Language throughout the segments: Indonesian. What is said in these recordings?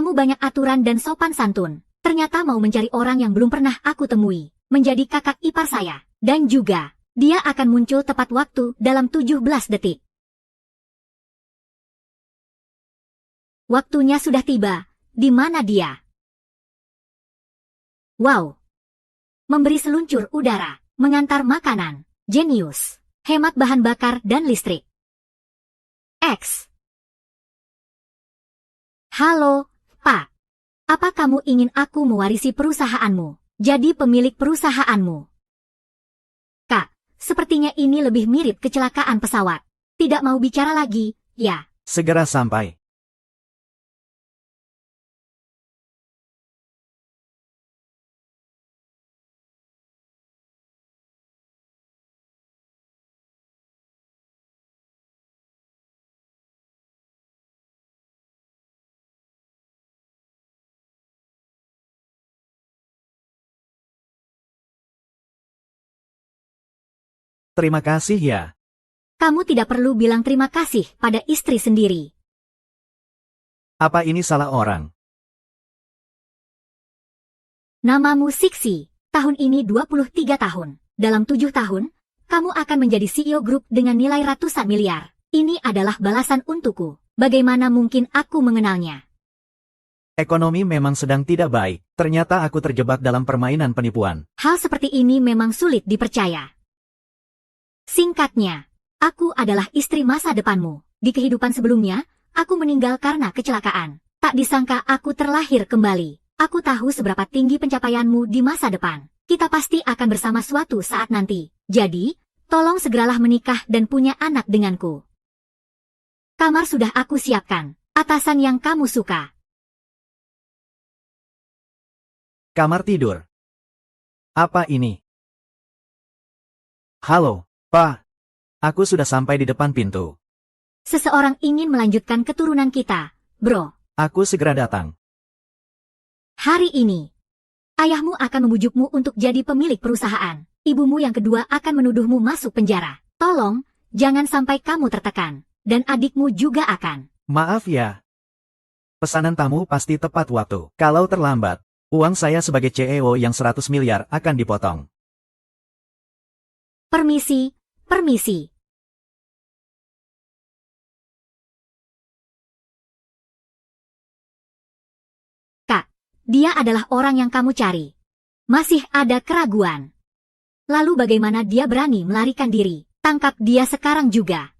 Kamu banyak aturan dan sopan santun. Ternyata mau mencari orang yang belum pernah aku temui. Menjadi kakak ipar saya. Dan juga, dia akan muncul tepat waktu dalam 17 detik. Waktunya sudah tiba. Di mana dia? Wow. Memberi seluncur udara. Mengantar makanan. Jenius. Hemat bahan bakar dan listrik. X. Halo, Pak. Apa kamu ingin aku mewarisi perusahaanmu? Jadi pemilik perusahaanmu? Kak, sepertinya ini lebih mirip kecelakaan pesawat. Tidak mau bicara lagi, ya? Segera sampai. Terima kasih ya. Kamu tidak perlu bilang terima kasih pada istri sendiri. Apa ini salah orang? Namamu Siksi. Tahun ini 23 tahun. Dalam 7 tahun, kamu akan menjadi CEO grup dengan nilai ratusan miliar. Ini adalah balasan untukku. Bagaimana mungkin aku mengenalnya? Ekonomi memang sedang tidak baik. Ternyata aku terjebak dalam permainan penipuan. Hal seperti ini memang sulit dipercaya. Singkatnya, aku adalah istri masa depanmu. Di kehidupan sebelumnya, aku meninggal karena kecelakaan. Tak disangka aku terlahir kembali. Aku tahu seberapa tinggi pencapaianmu di masa depan. Kita pasti akan bersama suatu saat nanti. Jadi, tolong segeralah menikah dan punya anak denganku. Kamar sudah aku siapkan. Atasan yang kamu suka. Kamar tidur. Apa ini? Halo, Pak. Aku sudah sampai di depan pintu. Seseorang ingin melanjutkan keturunan kita, bro. Aku segera datang. Hari ini, ayahmu akan membujukmu untuk jadi pemilik perusahaan. Ibumu yang kedua akan menuduhmu masuk penjara. Tolong, jangan sampai kamu tertekan. Dan adikmu juga akan. Maaf ya. Pesanan tamu pasti tepat waktu. Kalau terlambat, uang saya sebagai CEO yang 100 miliar akan dipotong. Permisi, permisi. Kak, dia adalah orang yang kamu cari. Masih ada keraguan. Lalu bagaimana dia berani melarikan diri? Tangkap dia sekarang juga.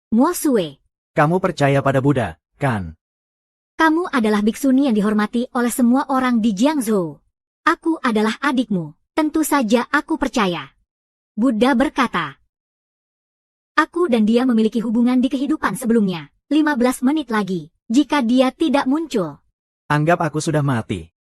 Muosue. Kamu percaya pada Buddha, kan? Kamu adalah biksuni yang dihormati oleh semua orang di Jiangzhou. Aku adalah adikmu. Tentu saja aku percaya. Buddha berkata. Aku dan dia memiliki hubungan di kehidupan sebelumnya. 15 menit lagi. Jika dia tidak muncul. Anggap aku sudah mati.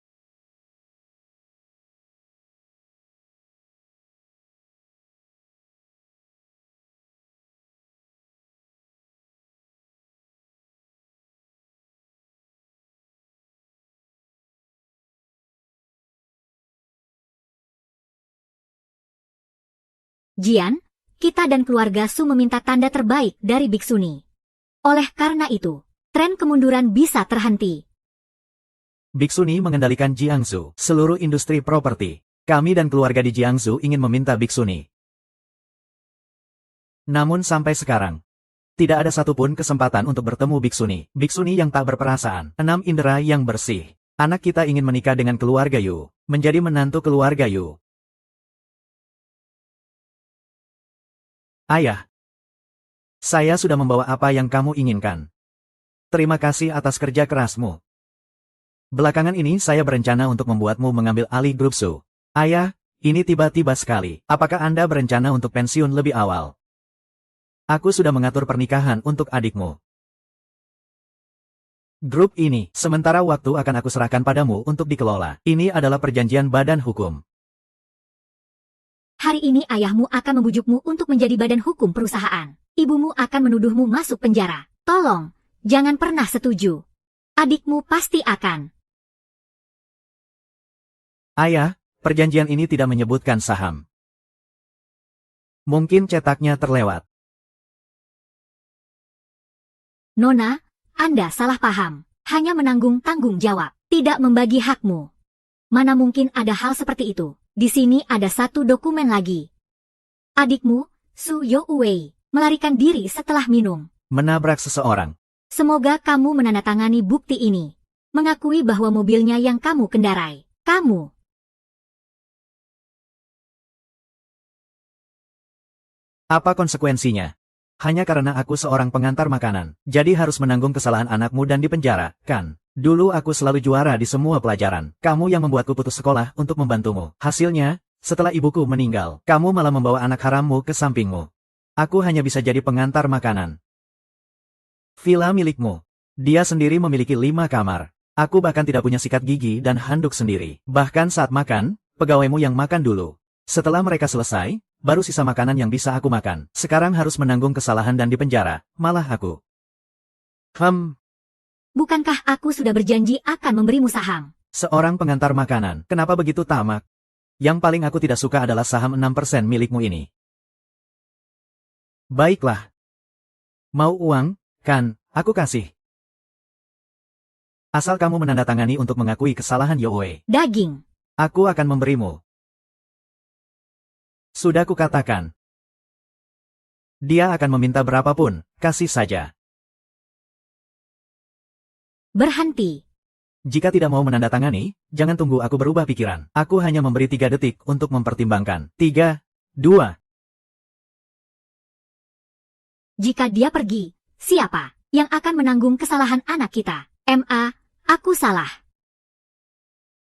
Jian, kita dan keluarga Su meminta tanda terbaik dari biksuni. Oleh karena itu, tren kemunduran bisa terhenti. Biksuni mengendalikan Jiangsu, seluruh industri properti. Kami dan keluarga di Jiangsu ingin meminta biksuni. Namun sampai sekarang, tidak ada satupun kesempatan untuk bertemu biksuni. Biksuni yang tak berperasaan, 6 indera yang bersih. Anak kita ingin menikah dengan keluarga Yu, menjadi menantu keluarga Yu. Ayah, saya sudah membawa apa yang kamu inginkan. Terima kasih atas kerja kerasmu. Belakangan ini saya berencana untuk membuatmu mengambil alih grup Su. Ayah, ini tiba-tiba sekali. Apakah Anda berencana untuk pensiun lebih awal? Aku sudah mengatur pernikahan untuk adikmu. Grup ini, sementara waktu akan aku serahkan padamu untuk dikelola. Ini adalah perjanjian badan hukum. Hari ini ayahmu akan membujukmu untuk menjadi badan hukum perusahaan. Ibumu akan menuduhmu masuk penjara. Tolong, jangan pernah setuju. Adikmu pasti akan. Ayah, perjanjian ini tidak menyebutkan saham. Mungkin cetaknya terlewat. Nona, Anda salah paham. Hanya menanggung tanggung jawab, tidak membagi hakmu. Mana mungkin ada hal seperti itu. Di sini ada satu dokumen lagi. Adikmu, Su Youwei, melarikan diri setelah minum. Menabrak seseorang. Semoga kamu menandatangani bukti ini. Mengakui bahwa mobilnya yang kamu kendarai. Kamu. Apa konsekuensinya? Hanya karena aku seorang pengantar makanan, jadi harus menanggung kesalahan anakmu dan dipenjara, kan? Dulu aku selalu juara di semua pelajaran. Kamu yang membuatku putus sekolah untuk membantumu. Hasilnya, setelah ibuku meninggal, kamu malah membawa anak harammu ke sampingmu. Aku hanya bisa jadi pengantar makanan. Villa milikmu. Dia sendiri memiliki 5 kamar. Aku bahkan tidak punya sikat gigi dan handuk sendiri. Bahkan saat makan, pegawaimu yang makan dulu. Setelah mereka selesai, baru sisa makanan yang bisa aku makan. Sekarang harus menanggung kesalahan dan dipenjara, malah aku. Bukankah aku sudah berjanji akan memberimu saham? Seorang pengantar makanan, kenapa begitu tamak? Yang paling aku tidak suka adalah saham 6% milikmu ini. Baiklah. Mau uang, kan, aku kasih. Asal kamu menandatangani untuk mengakui kesalahan Youwei. Daging. Aku akan memberimu. Sudah kukatakan. Dia akan meminta berapapun, kasih saja. Berhenti. Jika tidak mau menandatangani, jangan tunggu aku berubah pikiran. Aku hanya memberi 3 detik untuk mempertimbangkan. 3, 2. Jika dia pergi, siapa yang akan menanggung kesalahan anak kita? Aku salah.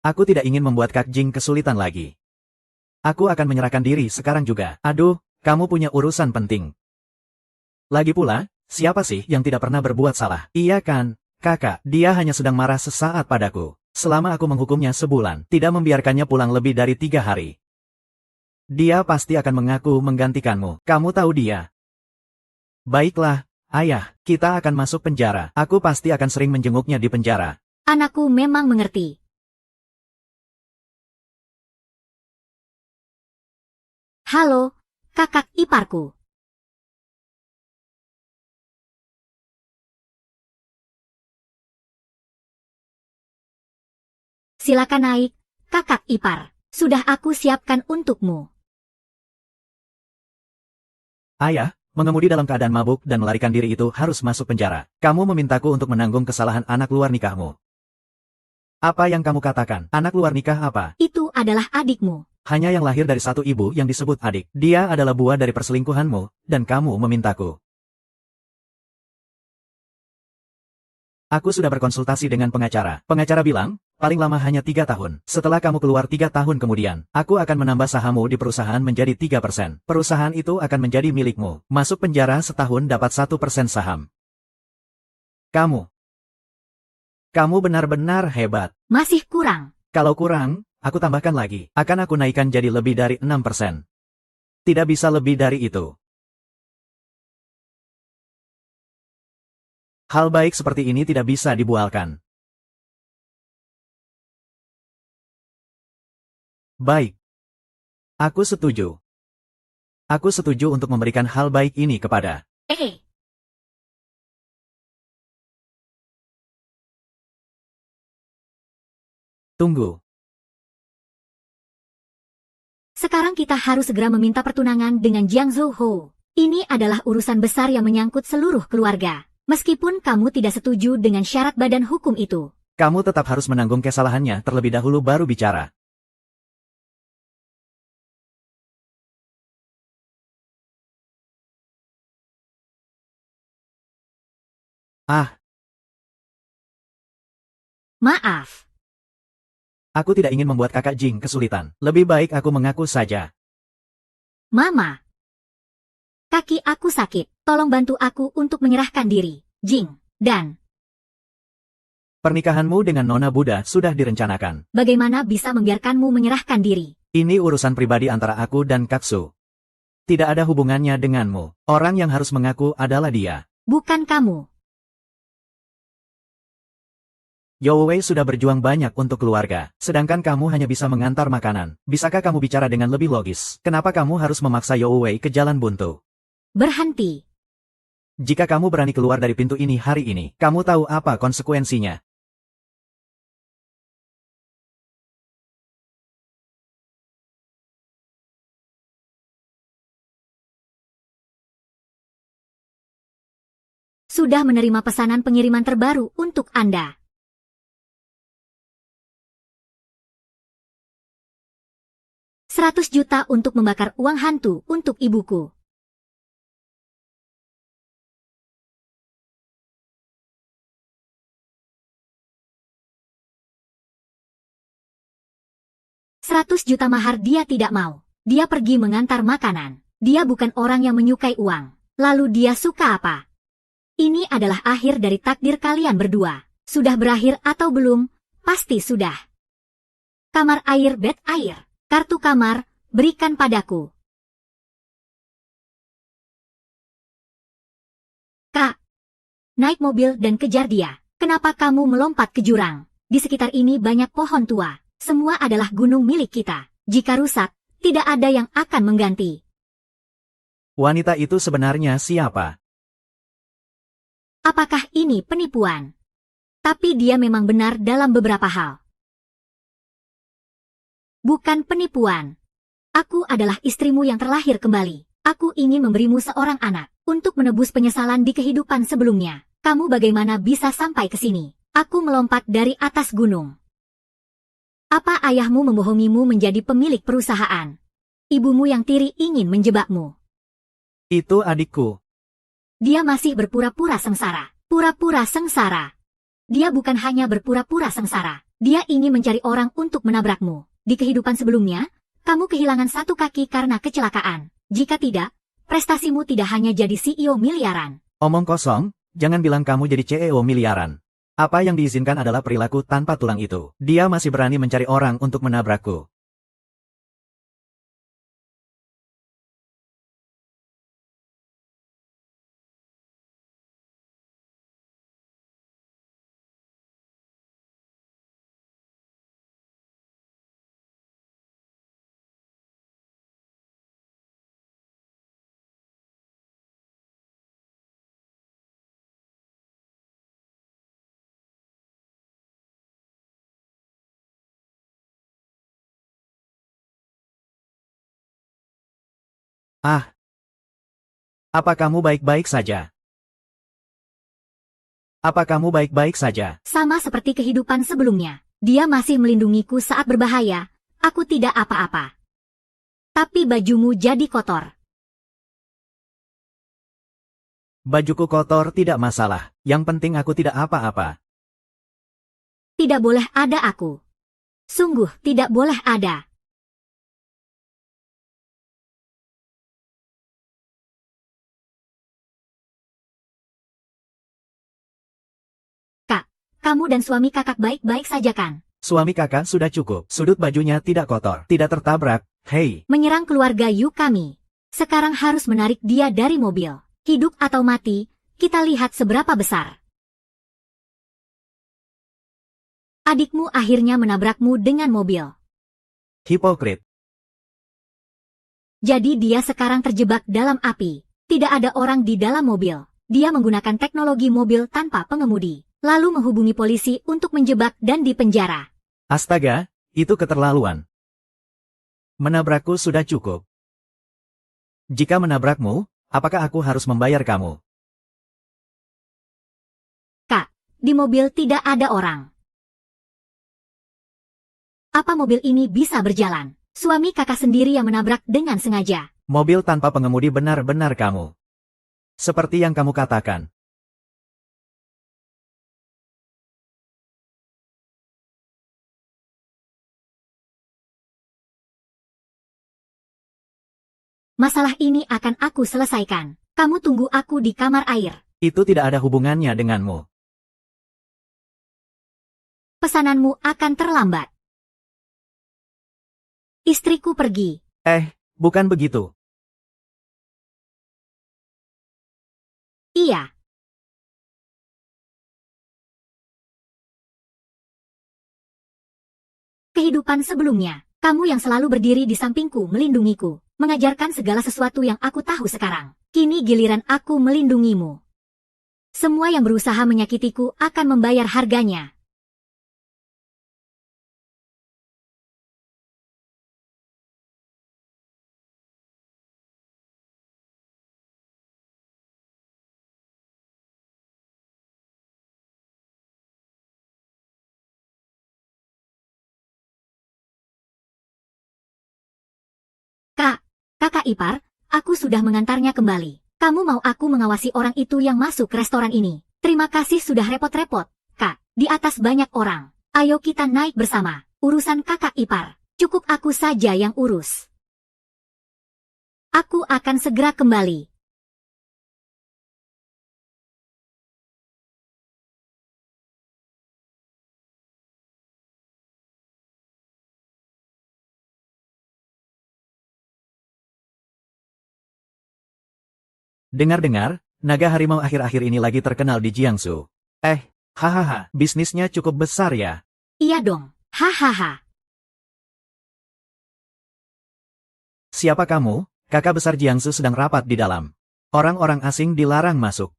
Aku tidak ingin membuat Kak Jing kesulitan lagi. Aku akan menyerahkan diri sekarang juga. Aduh, kamu punya urusan penting. Lagi pula, siapa sih yang tidak pernah berbuat salah? Iya kan? Kakak, dia hanya sedang marah sesaat padaku. Selama aku menghukumnya sebulan, tidak membiarkannya pulang lebih dari 3 hari. Dia pasti akan mengaku menggantikanmu. Kamu tahu dia. Baiklah, ayah, kita akan masuk penjara. Aku pasti akan sering menjenguknya di penjara. Anakku memang mengerti. Halo, kakak iparku. Silakan naik, kakak ipar. Sudah aku siapkan untukmu. Ayah, mengemudi dalam keadaan mabuk dan melarikan diri itu harus masuk penjara. Kamu memintaku untuk menanggung kesalahan anak luar nikahmu. Apa yang kamu katakan? Anak luar nikah apa? Itu adalah adikmu. Hanya yang lahir dari satu ibu yang disebut adik. Dia adalah buah dari perselingkuhanmu, dan kamu memintaku. Aku sudah berkonsultasi dengan pengacara. Pengacara bilang, paling lama hanya 3 tahun. Setelah kamu keluar 3 tahun kemudian, aku akan menambah sahammu di perusahaan menjadi 3%. Perusahaan itu akan menjadi milikmu. Masuk penjara setahun dapat 1% saham. Kamu benar-benar hebat. Masih kurang. Kalau kurang, aku tambahkan lagi. Akan aku naikkan jadi lebih dari 6%. Tidak bisa lebih dari itu. Hal baik seperti ini tidak bisa dibualkan. Baik. Aku setuju. Aku setuju untuk memberikan hal baik ini kepada. Tunggu. Sekarang kita harus segera meminta pertunangan dengan Jiang Zhouho. Ini adalah urusan besar yang menyangkut seluruh keluarga. Meskipun kamu tidak setuju dengan syarat badan hukum itu. Kamu tetap harus menanggung kesalahannya terlebih dahulu baru bicara. Maaf. Aku tidak ingin membuat kakak Jing kesulitan. Lebih baik aku mengaku saja. Mama. Kaki aku sakit. Tolong bantu aku untuk menyerahkan diri. Jing. Dan. Pernikahanmu dengan Nona Buddha sudah direncanakan. Bagaimana bisa membiarkanmu menyerahkan diri? Ini urusan pribadi antara aku dan Katsu. Tidak ada hubungannya denganmu. Orang yang harus mengaku adalah dia. Bukan kamu. Yo Wei sudah berjuang banyak untuk keluarga, sedangkan kamu hanya bisa mengantar makanan. Bisakah kamu bicara dengan lebih logis? Kenapa kamu harus memaksa Yo Wei ke jalan buntu? Berhenti. Jika kamu berani keluar dari pintu ini hari ini, kamu tahu apa konsekuensinya. Sudah menerima pesanan pengiriman terbaru untuk Anda. $100 juta untuk membakar uang hantu untuk ibuku. $100 juta mahar dia tidak mau. Dia pergi mengantar makanan. Dia bukan orang yang menyukai uang. Lalu dia suka apa? Ini adalah akhir dari takdir kalian berdua. Sudah berakhir atau belum? Pasti sudah. Kamar air, bed air. Kartu kamar, berikan padaku. Kak, naik mobil dan kejar dia. Kenapa kamu melompat ke jurang? Di sekitar ini banyak pohon tua. Semua adalah gunung milik kita. Jika rusak, tidak ada yang akan mengganti. Wanita itu sebenarnya siapa? Apakah ini penipuan? Tapi dia memang benar dalam beberapa hal. Bukan penipuan. Aku adalah istrimu yang terlahir kembali. Aku ingin memberimu seorang anak untuk menebus penyesalan di kehidupan sebelumnya. Kamu bagaimana bisa sampai ke sini? Aku melompat dari atas gunung. Apa ayahmu membohongimu menjadi pemilik perusahaan? Ibumu yang tiri ingin menjebakmu. Itu adikku. Dia masih berpura-pura sengsara. Pura-pura sengsara. Dia bukan hanya berpura-pura sengsara. Dia ingin mencari orang untuk menabrakmu. Di kehidupan sebelumnya, kamu kehilangan satu kaki karena kecelakaan. Jika tidak, prestasimu tidak hanya jadi CEO miliaran. Omong kosong, jangan bilang kamu jadi CEO miliaran. Apa yang diizinkan adalah perilaku tanpa tulang itu. Dia masih berani mencari orang untuk menabrakku. Ah, apa kamu baik-baik saja? Apa kamu baik-baik saja? Sama seperti kehidupan sebelumnya. Dia masih melindungiku saat berbahaya. Aku tidak apa-apa. Tapi bajumu jadi kotor. Bajuku kotor tidak masalah. Yang penting aku tidak apa-apa. Tidak boleh ada aku. Sungguh tidak boleh ada. Kak, kamu dan suami kakak baik-baik saja kan? Suami kakak sudah cukup. Sudut bajunya tidak kotor. Tidak tertabrak. Hei. Menyerang keluarga Yu kami. Sekarang harus menarik dia dari mobil. Hidup atau mati, kita lihat seberapa besar. Adikmu akhirnya menabrakmu dengan mobil. Hipokrit. Jadi dia sekarang terjebak dalam api. Tidak ada orang di dalam mobil. Dia menggunakan teknologi mobil tanpa pengemudi. Lalu menghubungi polisi untuk menjebak dan dipenjara. Astaga, itu keterlaluan. Menabrakku sudah cukup. Jika menabrakmu, apakah aku harus membayar kamu? Kak, di mobil tidak ada orang. Apa mobil ini bisa berjalan? Suami kakak sendiri yang menabrak dengan sengaja. Mobil tanpa pengemudi benar-benar kamu. Seperti yang kamu katakan. Masalah ini akan aku selesaikan. Kamu tunggu aku di kamar air. Itu tidak ada hubungannya denganmu. Pesananmu akan terlambat. Istriku pergi. Bukan begitu. Iya. Kehidupan sebelumnya, kamu yang selalu berdiri di sampingku melindungiku, mengajarkan segala sesuatu yang aku tahu sekarang. Kini giliran aku melindungimu. Semua yang berusaha menyakitiku akan membayar harganya. Kak, kakak ipar, aku sudah mengantarnya kembali. Kamu mau aku mengawasi orang itu yang masuk ke restoran ini? Terima kasih sudah repot-repot, Kak. Di atas banyak orang. Ayo kita naik bersama. Urusan kakak ipar. Cukup aku saja yang urus. Aku akan segera kembali. Dengar-dengar, naga harimau akhir-akhir ini lagi terkenal di Jiangsu. Hahaha, bisnisnya cukup besar ya. Iya dong. Hahaha. Siapa kamu? Kakak besar Jiangsu sedang rapat di dalam. Orang-orang asing dilarang masuk.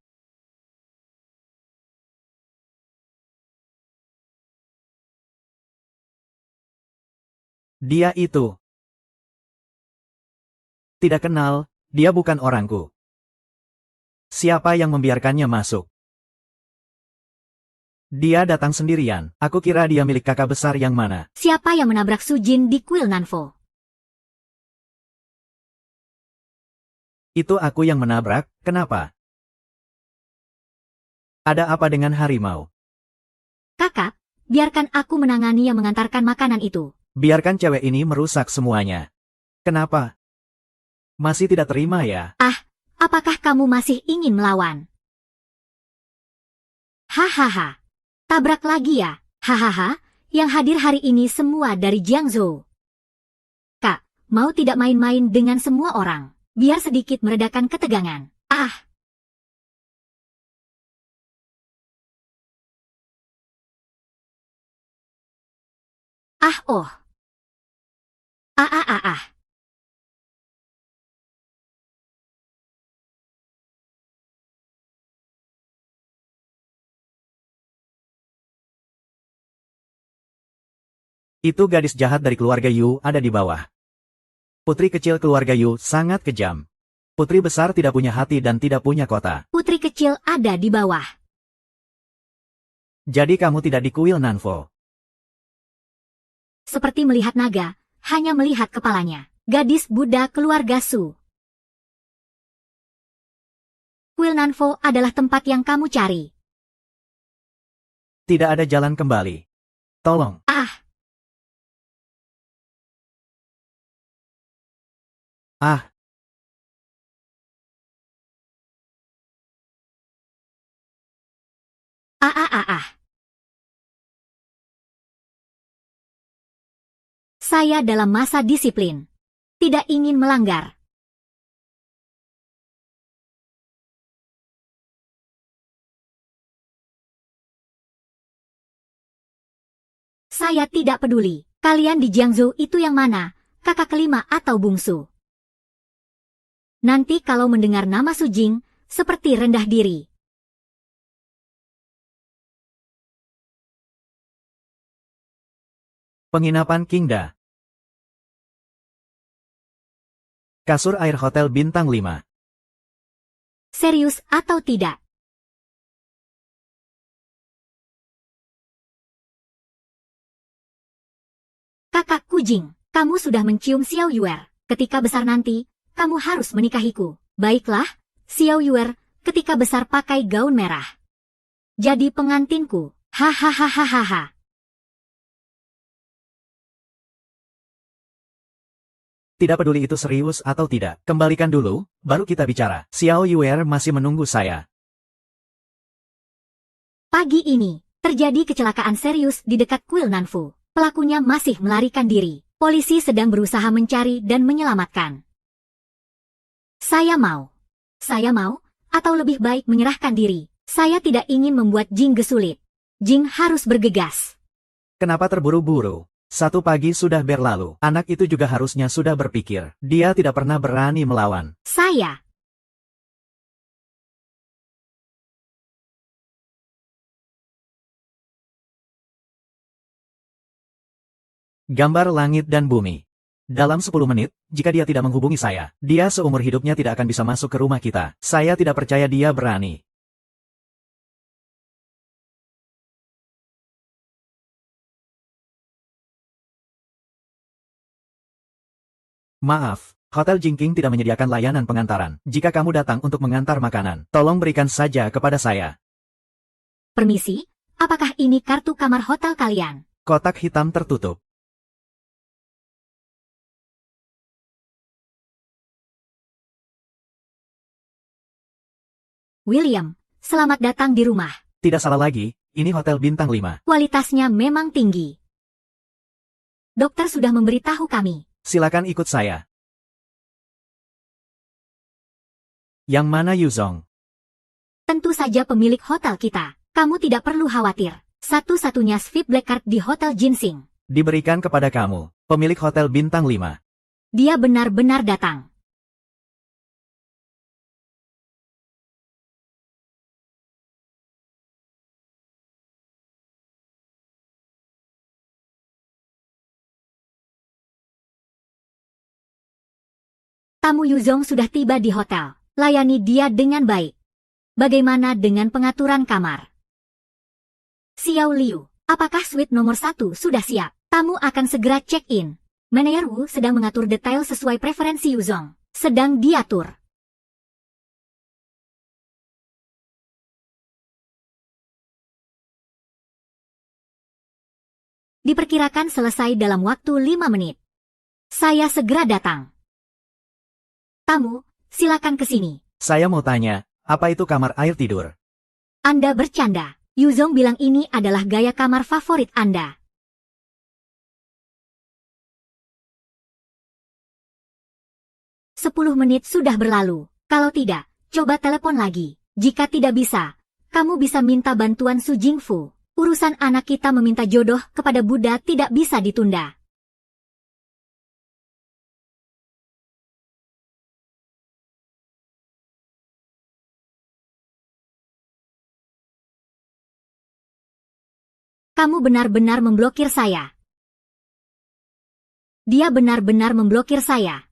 Dia itu. Tidak kenal, dia bukan orangku. Siapa yang membiarkannya masuk? Dia datang sendirian. Aku kira dia milik kakak besar yang mana. Siapa yang menabrak Sujin di kuil Nanfo? Itu aku yang menabrak, kenapa? Ada apa dengan harimau? Kakak, biarkan aku menangani yang mengantarkan makanan itu. Biarkan cewek ini merusak semuanya. Kenapa? Masih tidak terima ya? Apakah kamu masih ingin melawan? Hahaha. Tabrak lagi ya? Hahaha. Yang hadir hari ini semua dari Jiangsu. Kak, mau tidak main-main dengan semua orang? Biar sedikit meredakan ketegangan. Oh. Ah. Itu gadis jahat dari keluarga Yu ada di bawah. Putri kecil keluarga Yu sangat kejam. Putri besar tidak punya hati dan tidak punya kota. Putri kecil ada di bawah. Jadi kamu tidak di kuil Nanfo. Seperti melihat naga, hanya melihat kepalanya. Gadis Buddha keluarga Su. Kuil Nanfo adalah tempat yang kamu cari. Tidak ada jalan kembali. Tolong. Ah. Saya dalam masa disiplin. Tidak ingin melanggar. Saya tidak peduli. Kalian di Jiangsu itu yang mana? Kakak kelima atau bungsu? Nanti kalau mendengar nama Sujing, seperti rendah diri. Penginapan Kingda. Kasur air hotel bintang 5. Serius atau tidak? Kakak Kujing, kamu sudah mencium Xiao Yuer. Ketika besar nanti, kamu harus menikahiku. Baiklah, Xiao Yuer, ketika besar pakai gaun merah. Jadi pengantinku. Hahaha. Tidak peduli itu serius atau tidak. Kembalikan dulu, baru kita bicara. Xiao Yuer masih menunggu saya. Pagi ini, terjadi kecelakaan serius di dekat kuil Nanfu. Pelakunya masih melarikan diri. Polisi sedang berusaha mencari dan menyelamatkan. Saya mau, atau lebih baik menyerahkan diri. Saya tidak ingin membuat Jing gesulit. Jing harus bergegas. Kenapa terburu-buru? Satu pagi sudah berlalu. Anak itu juga harusnya sudah berpikir. Dia tidak pernah berani melawan. Saya. Gambar langit dan bumi. Dalam 10 menit, jika dia tidak menghubungi saya, dia seumur hidupnya tidak akan bisa masuk ke rumah kita. Saya tidak percaya dia berani. Maaf, Hotel Jingking tidak menyediakan layanan pengantaran. Jika kamu datang untuk mengantar makanan, tolong berikan saja kepada saya. Permisi, apakah ini kartu kamar hotel kalian? Kotak hitam tertutup. William, selamat datang di rumah. Tidak salah lagi, ini hotel bintang 5. Kualitasnya memang tinggi. Dokter sudah memberitahu kami. Silakan ikut saya. Yang mana Yuzong? Tentu saja pemilik hotel kita. Kamu tidak perlu khawatir. Satu-satunya VIP Black Card di Hotel Ginseng. Diberikan kepada kamu, pemilik hotel bintang 5. Dia benar-benar datang. Tamu Yuzong sudah tiba di hotel. Layani dia dengan baik. Bagaimana dengan pengaturan kamar? Xiao Liu, apakah suite nomor 1 sudah siap? Tamu akan segera check-in. Manajer Wu sedang mengatur detail sesuai preferensi Yuzong. Sedang diatur. Diperkirakan selesai dalam waktu 5 menit. Saya segera datang. Tamu, silakan ke sini. Saya mau tanya, apa itu kamar air tidur? Anda bercanda. Yuzong bilang ini adalah gaya kamar favorit Anda. Sepuluh menit sudah berlalu. Kalau tidak, coba telepon lagi. Jika tidak bisa, kamu bisa minta bantuan Su Jingfu. Urusan anak kita meminta jodoh kepada Buddha tidak bisa ditunda. Kamu benar-benar memblokir saya. Dia benar-benar memblokir saya.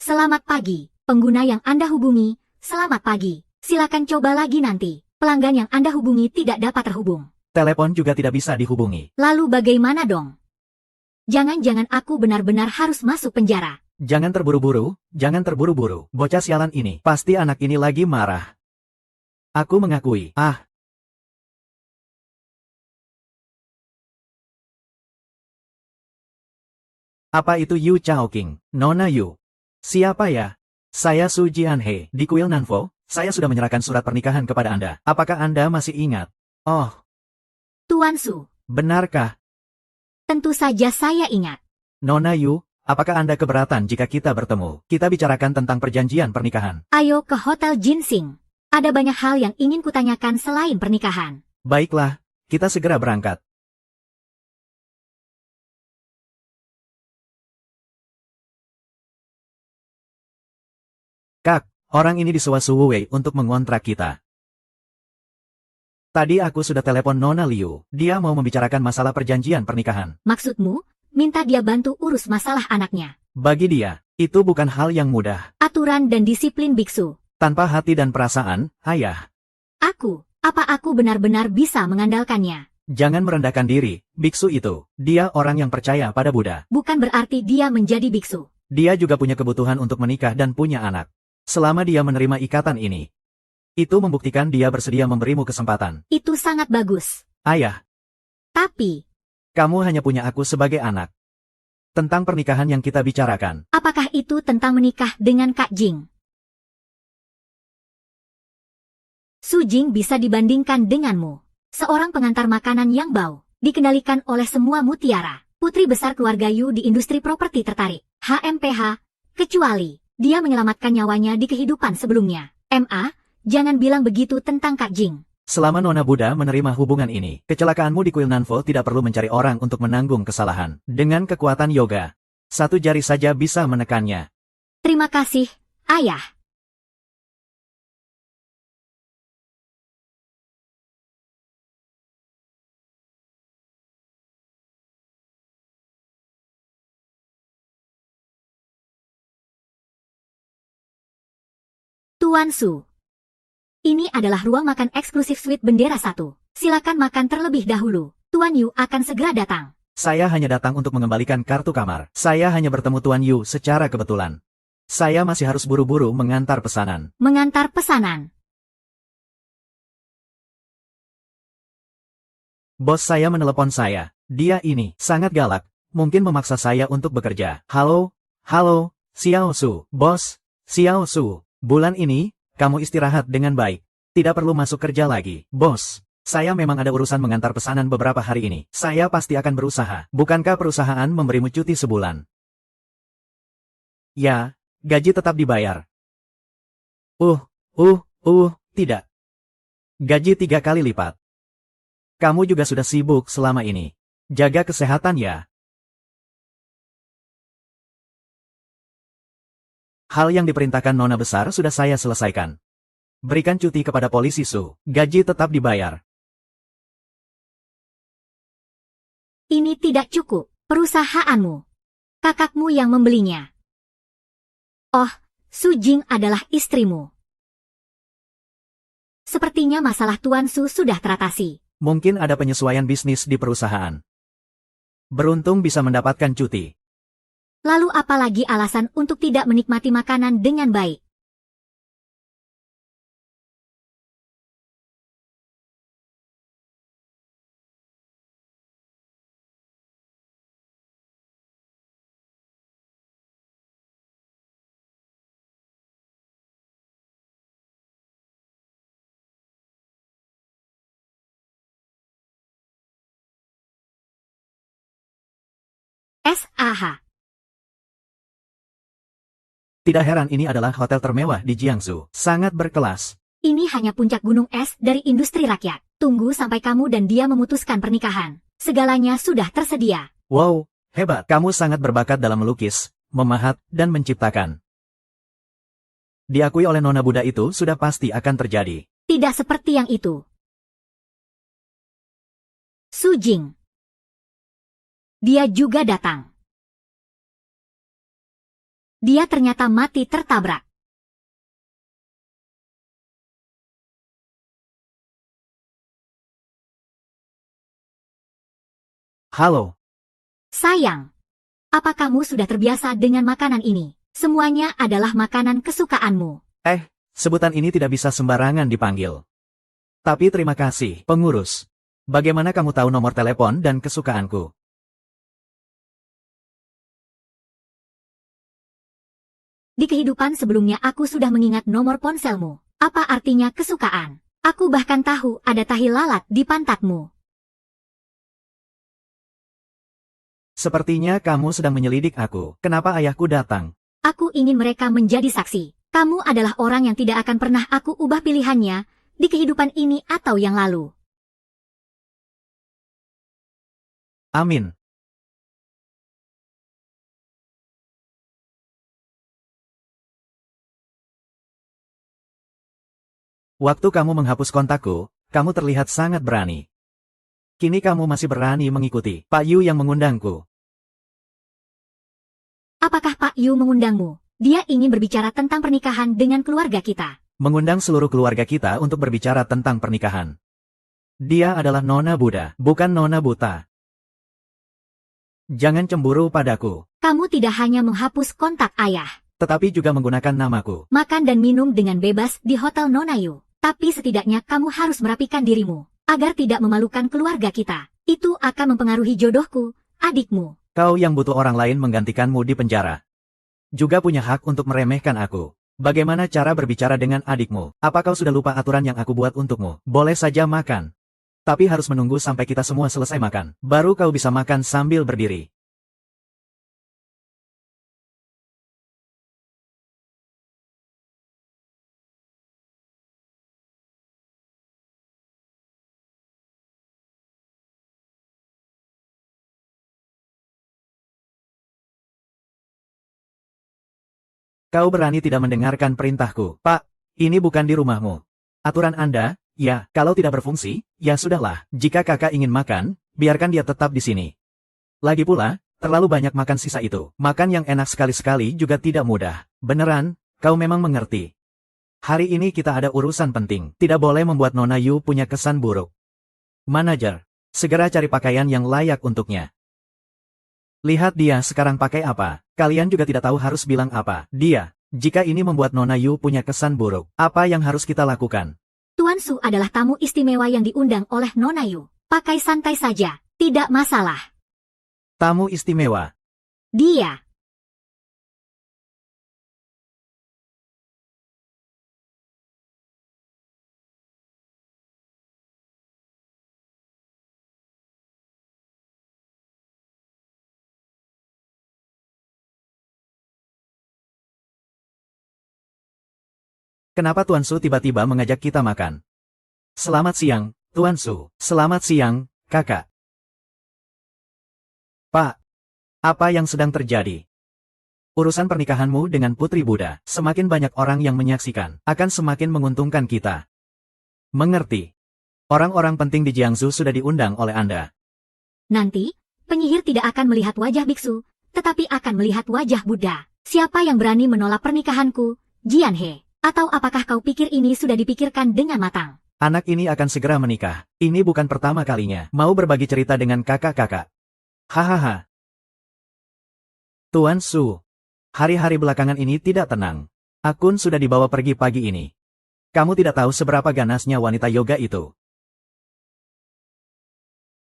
Selamat pagi, pengguna yang Anda hubungi. Selamat pagi. Silakan coba lagi nanti. Pelanggan yang Anda hubungi tidak dapat terhubung. Telepon juga tidak bisa dihubungi. Lalu bagaimana dong? Jangan-jangan aku benar-benar harus masuk penjara. Jangan terburu-buru, jangan terburu-buru. Bocah sialan ini, pasti anak ini lagi marah. Aku mengakui, Apa itu Yu Chaoqing? Nona Yu. Siapa ya? Saya Su Jianhe. Di kuil Nanfo, saya sudah menyerahkan surat pernikahan kepada Anda. Apakah Anda masih ingat? Oh, Tuan Su, benarkah? tentu saja saya ingat. Nona Yu, apakah Anda keberatan jika kita bertemu? Kita bicarakan tentang perjanjian pernikahan. Ayo ke Hotel Ginseng. Ada banyak hal yang ingin kutanyakan selain pernikahan. Baiklah, kita segera berangkat. Kak, orang ini disewa Su Wei untuk mengontrak kita. Tadi aku sudah telepon Nona Liu. Dia mau membicarakan masalah perjanjian pernikahan. Maksudmu, minta dia bantu urus masalah anaknya. Bagi dia, itu bukan hal yang mudah. Aturan dan disiplin biksu. Tanpa hati dan perasaan, ayah. Apa aku benar-benar bisa mengandalkannya? Jangan merendahkan diri, biksu itu. Dia orang yang percaya pada Buddha. Bukan berarti dia menjadi biksu. Dia juga punya kebutuhan untuk menikah dan punya anak. Selama dia menerima ikatan ini, itu membuktikan dia bersedia memberimu kesempatan. Itu sangat bagus. Ayah, Tapi, kamu hanya punya aku sebagai anak. Tentang pernikahan yang kita bicarakan, apakah itu tentang menikah dengan Kak Jing? Su Jing bisa dibandingkan denganmu. Seorang pengantar makanan yang bau, dikendalikan oleh semua mutiara. Putri besar keluarga Yu di industri properti tertarik. HMPH, kecuali dia menyelamatkan nyawanya di kehidupan sebelumnya. MA, jangan bilang begitu tentang Kak Jing. Selama Nona Buddha menerima hubungan ini, kecelakaanmu di kuil Nanfo tidak perlu mencari orang untuk menanggung kesalahan. Dengan kekuatan yoga, satu jari saja bisa menekannya. Terima kasih, Ayah. Tuan Su. Ini adalah ruang makan eksklusif suite bendera 1. Silakan makan terlebih dahulu. Tuan Yu akan segera datang. Saya hanya datang untuk mengembalikan kartu kamar. Saya hanya bertemu Tuan Yu secara kebetulan. Saya masih harus buru-buru mengantar pesanan. Mengantar pesanan. Bos saya menelepon saya. Dia ini sangat galak. Mungkin memaksa saya untuk bekerja. Halo, Xiao Su. Bos, Xiao Su. Bulan ini, kamu istirahat dengan baik. Tidak perlu masuk kerja lagi. Bos, saya memang ada urusan mengantar pesanan beberapa hari ini. Saya pasti akan berusaha. Bukankah perusahaan memberimu cuti sebulan? Ya, gaji tetap dibayar. Tidak. Gaji 3 kali lipat. Kamu juga sudah sibuk selama ini. Jaga kesehatan ya. Hal yang diperintahkan Nona Besar sudah saya selesaikan. Berikan cuti kepada polisi Su. Gaji tetap dibayar. Ini tidak cukup. Perusahaanmu. Kakakmu yang membelinya. Oh, Su Jing adalah istrimu. Sepertinya masalah Tuan Su sudah teratasi. Mungkin ada penyesuaian bisnis di perusahaan. Beruntung bisa mendapatkan cuti. Lalu apalagi alasan untuk tidak menikmati makanan dengan baik? SAH. Tidak heran ini adalah hotel termewah di Jiangsu. Sangat berkelas. Ini hanya puncak gunung es dari industri rakyat. Tunggu sampai kamu dan dia memutuskan pernikahan. Segalanya sudah tersedia. Wow, hebat. Kamu sangat berbakat dalam melukis, memahat, dan menciptakan. Diakui oleh Nona Buddha itu sudah pasti akan terjadi. Tidak seperti yang itu. Su Jing. Dia juga datang. Dia ternyata mati tertabrak. Halo. Sayang. Apa kamu sudah terbiasa dengan makanan ini? Semuanya adalah makanan kesukaanmu. Sebutan ini tidak bisa sembarangan dipanggil. Tapi terima kasih, pengurus. Bagaimana kamu tahu nomor telepon dan kesukaanku? Di kehidupan sebelumnya aku sudah mengingat nomor ponselmu. Apa artinya kesukaan? Aku bahkan tahu ada tahi lalat di pantatmu. Sepertinya kamu sedang menyelidik aku. Kenapa ayahku datang? Aku ingin mereka menjadi saksi. Kamu adalah orang yang tidak akan pernah aku ubah pilihannya di kehidupan ini atau yang lalu. Amin. Waktu kamu menghapus kontakku, kamu terlihat sangat berani. Kini kamu masih berani mengikuti Pak Yu yang mengundangku. Apakah Pak Yu mengundangmu? Dia ingin berbicara tentang pernikahan dengan keluarga kita. Mengundang seluruh keluarga kita untuk berbicara tentang pernikahan. Dia adalah Nona Buddha, bukan Nona Buta. Jangan cemburu padaku. Kamu tidak hanya menghapus kontak ayah, Tetapi juga menggunakan namaku. makan dan minum dengan bebas di Hotel Nona Yu. Tapi setidaknya kamu harus merapikan dirimu, agar tidak memalukan keluarga kita. Itu akan mempengaruhi jodohku, adikmu. Kau yang butuh orang lain menggantikanmu di penjara. Juga punya hak untuk meremehkan aku. Bagaimana cara berbicara dengan adikmu? Apa kau sudah lupa aturan yang aku buat untukmu? Boleh saja makan. Tapi harus menunggu sampai kita semua selesai makan. Baru kau bisa makan sambil berdiri. Kau berani tidak mendengarkan perintahku. Pak, ini bukan di rumahmu. Aturan Anda, ya, kalau tidak berfungsi, ya sudahlah. Jika kakak ingin makan, biarkan dia tetap di sini. Lagi pula, terlalu banyak makan sisa itu. Makan yang enak sekali-sekali juga tidak mudah. Beneran, kau memang mengerti. Hari ini kita ada urusan penting. Tidak boleh membuat Nona Yu punya kesan buruk. Manajer, segera cari pakaian yang layak untuknya. Lihat dia sekarang pakai apa. Kalian juga tidak tahu harus bilang apa. Dia, jika ini membuat Nona Yu punya kesan buruk, apa yang harus kita lakukan? Tuan Su adalah tamu istimewa yang diundang oleh Nona Yu. Pakai santai saja, tidak masalah. Tamu istimewa. Dia. Kenapa Tuan Su tiba-tiba mengajak kita makan? Selamat siang, Tuan Su. Selamat siang, kakak. Pak, apa yang sedang terjadi? Urusan pernikahanmu dengan Putri Buddha, semakin banyak orang yang menyaksikan, akan semakin menguntungkan kita. Mengerti. Orang-orang penting di Jiangsu sudah diundang oleh Anda. Nanti, penyihir tidak akan melihat wajah biksu, tetapi akan melihat wajah Buddha. Siapa yang berani menolak pernikahanku, Jian He? Atau apakah kau pikir ini sudah dipikirkan dengan matang? Anak ini akan segera menikah. Ini bukan pertama kalinya. Mau berbagi cerita dengan kakak-kakak. Hahaha. Tuan Su. Hari-hari belakangan ini tidak tenang. Akun sudah dibawa pergi pagi ini. Kamu tidak tahu seberapa ganasnya wanita yoga itu.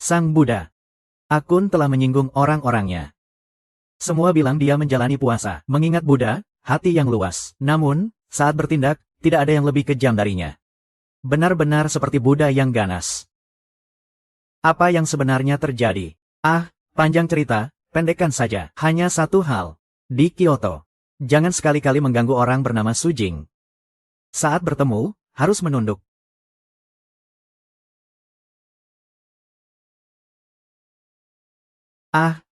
Sang Buddha. Akun telah menyinggung orang-orangnya. Semua bilang dia menjalani puasa, mengingat Buddha, hati yang luas. Namun, saat bertindak, tidak ada yang lebih kejam darinya. Benar-benar seperti Buddha yang ganas. Apa yang sebenarnya terjadi? Panjang cerita, pendekkan saja. Hanya satu hal. Di Kyoto, jangan sekali-kali mengganggu orang bernama Su Jing. Saat bertemu, harus menunduk.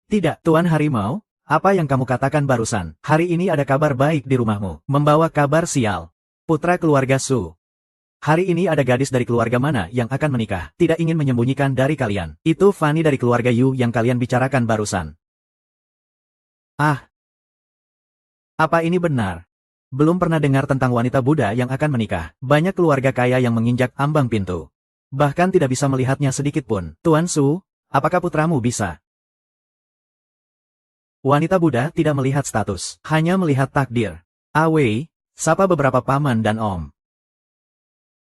Tidak, Tuan Harimau. Apa yang kamu katakan barusan? Hari ini ada kabar baik di rumahmu. Membawa kabar sial. Putra keluarga Su. Hari ini ada gadis dari keluarga mana yang akan menikah. Tidak ingin menyembunyikan dari kalian. Itu Fanny dari keluarga Yu yang kalian bicarakan barusan. Apa ini benar? Belum pernah dengar tentang wanita Buddha yang akan menikah. Banyak keluarga kaya yang menginjak ambang pintu. Bahkan tidak bisa melihatnya sedikit pun. Tuan Su, apakah putramu bisa? Wanita Buddha tidak melihat status, hanya melihat takdir. Wei, sapa beberapa paman dan om.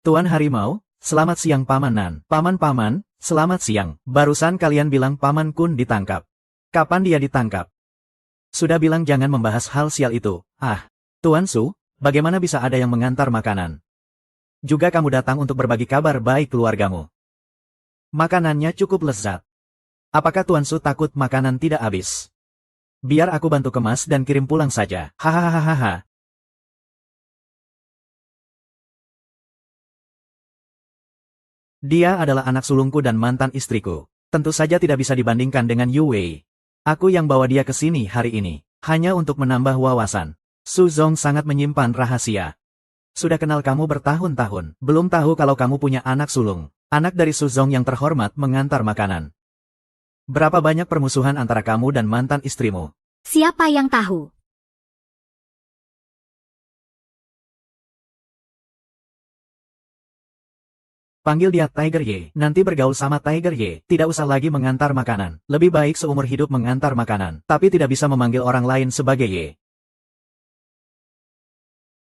Tuan Harimau, selamat siang pamanan. Paman-paman, selamat siang. Barusan kalian bilang Paman Kun ditangkap. Kapan dia ditangkap? Sudah bilang jangan membahas hal sial itu. Tuan Su, bagaimana bisa ada yang mengantar makanan? Juga kamu datang untuk berbagi kabar baik keluargamu. Makanannya cukup lezat. Apakah Tuan Su takut makanan tidak habis? Biar aku bantu kemas dan kirim pulang saja. Hahaha. Dia adalah anak sulungku dan mantan istriku. Tentu saja tidak bisa dibandingkan dengan Yu Wei. Aku yang bawa dia ke sini hari ini, hanya untuk menambah wawasan. Su Zong sangat menyimpan rahasia. Sudah kenal kamu bertahun-tahun, belum tahu kalau kamu punya anak sulung. Anak dari Su Zong yang terhormat mengantar makanan. Berapa banyak permusuhan antara kamu dan mantan istrimu? Siapa yang tahu? Panggil dia Tiger Ye. Nanti bergaul sama Tiger Ye. Tidak usah lagi mengantar makanan. Lebih baik seumur hidup mengantar makanan. Tapi tidak bisa memanggil orang lain sebagai Ye.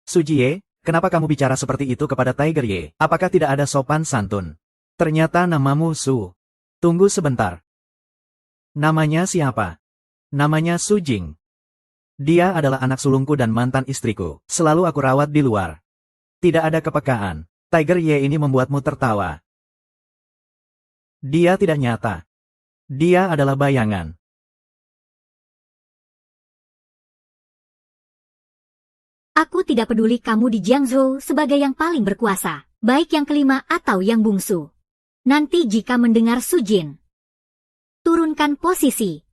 Suji Ye, kenapa kamu bicara seperti itu kepada Tiger Ye? Apakah tidak ada sopan santun? Ternyata namamu Su. Tunggu sebentar. Namanya siapa? Namanya Su Jing. Dia adalah anak sulungku dan mantan istriku. Selalu aku rawat di luar. Tidak ada kepekaan. Tiger Ye ini membuatmu tertawa. Dia tidak nyata. Dia adalah bayangan. Aku tidak peduli kamu di Jiangzhou sebagai yang paling berkuasa, baik yang kelima atau yang bungsu. Nanti jika mendengar Su Jin, turunkan posisi.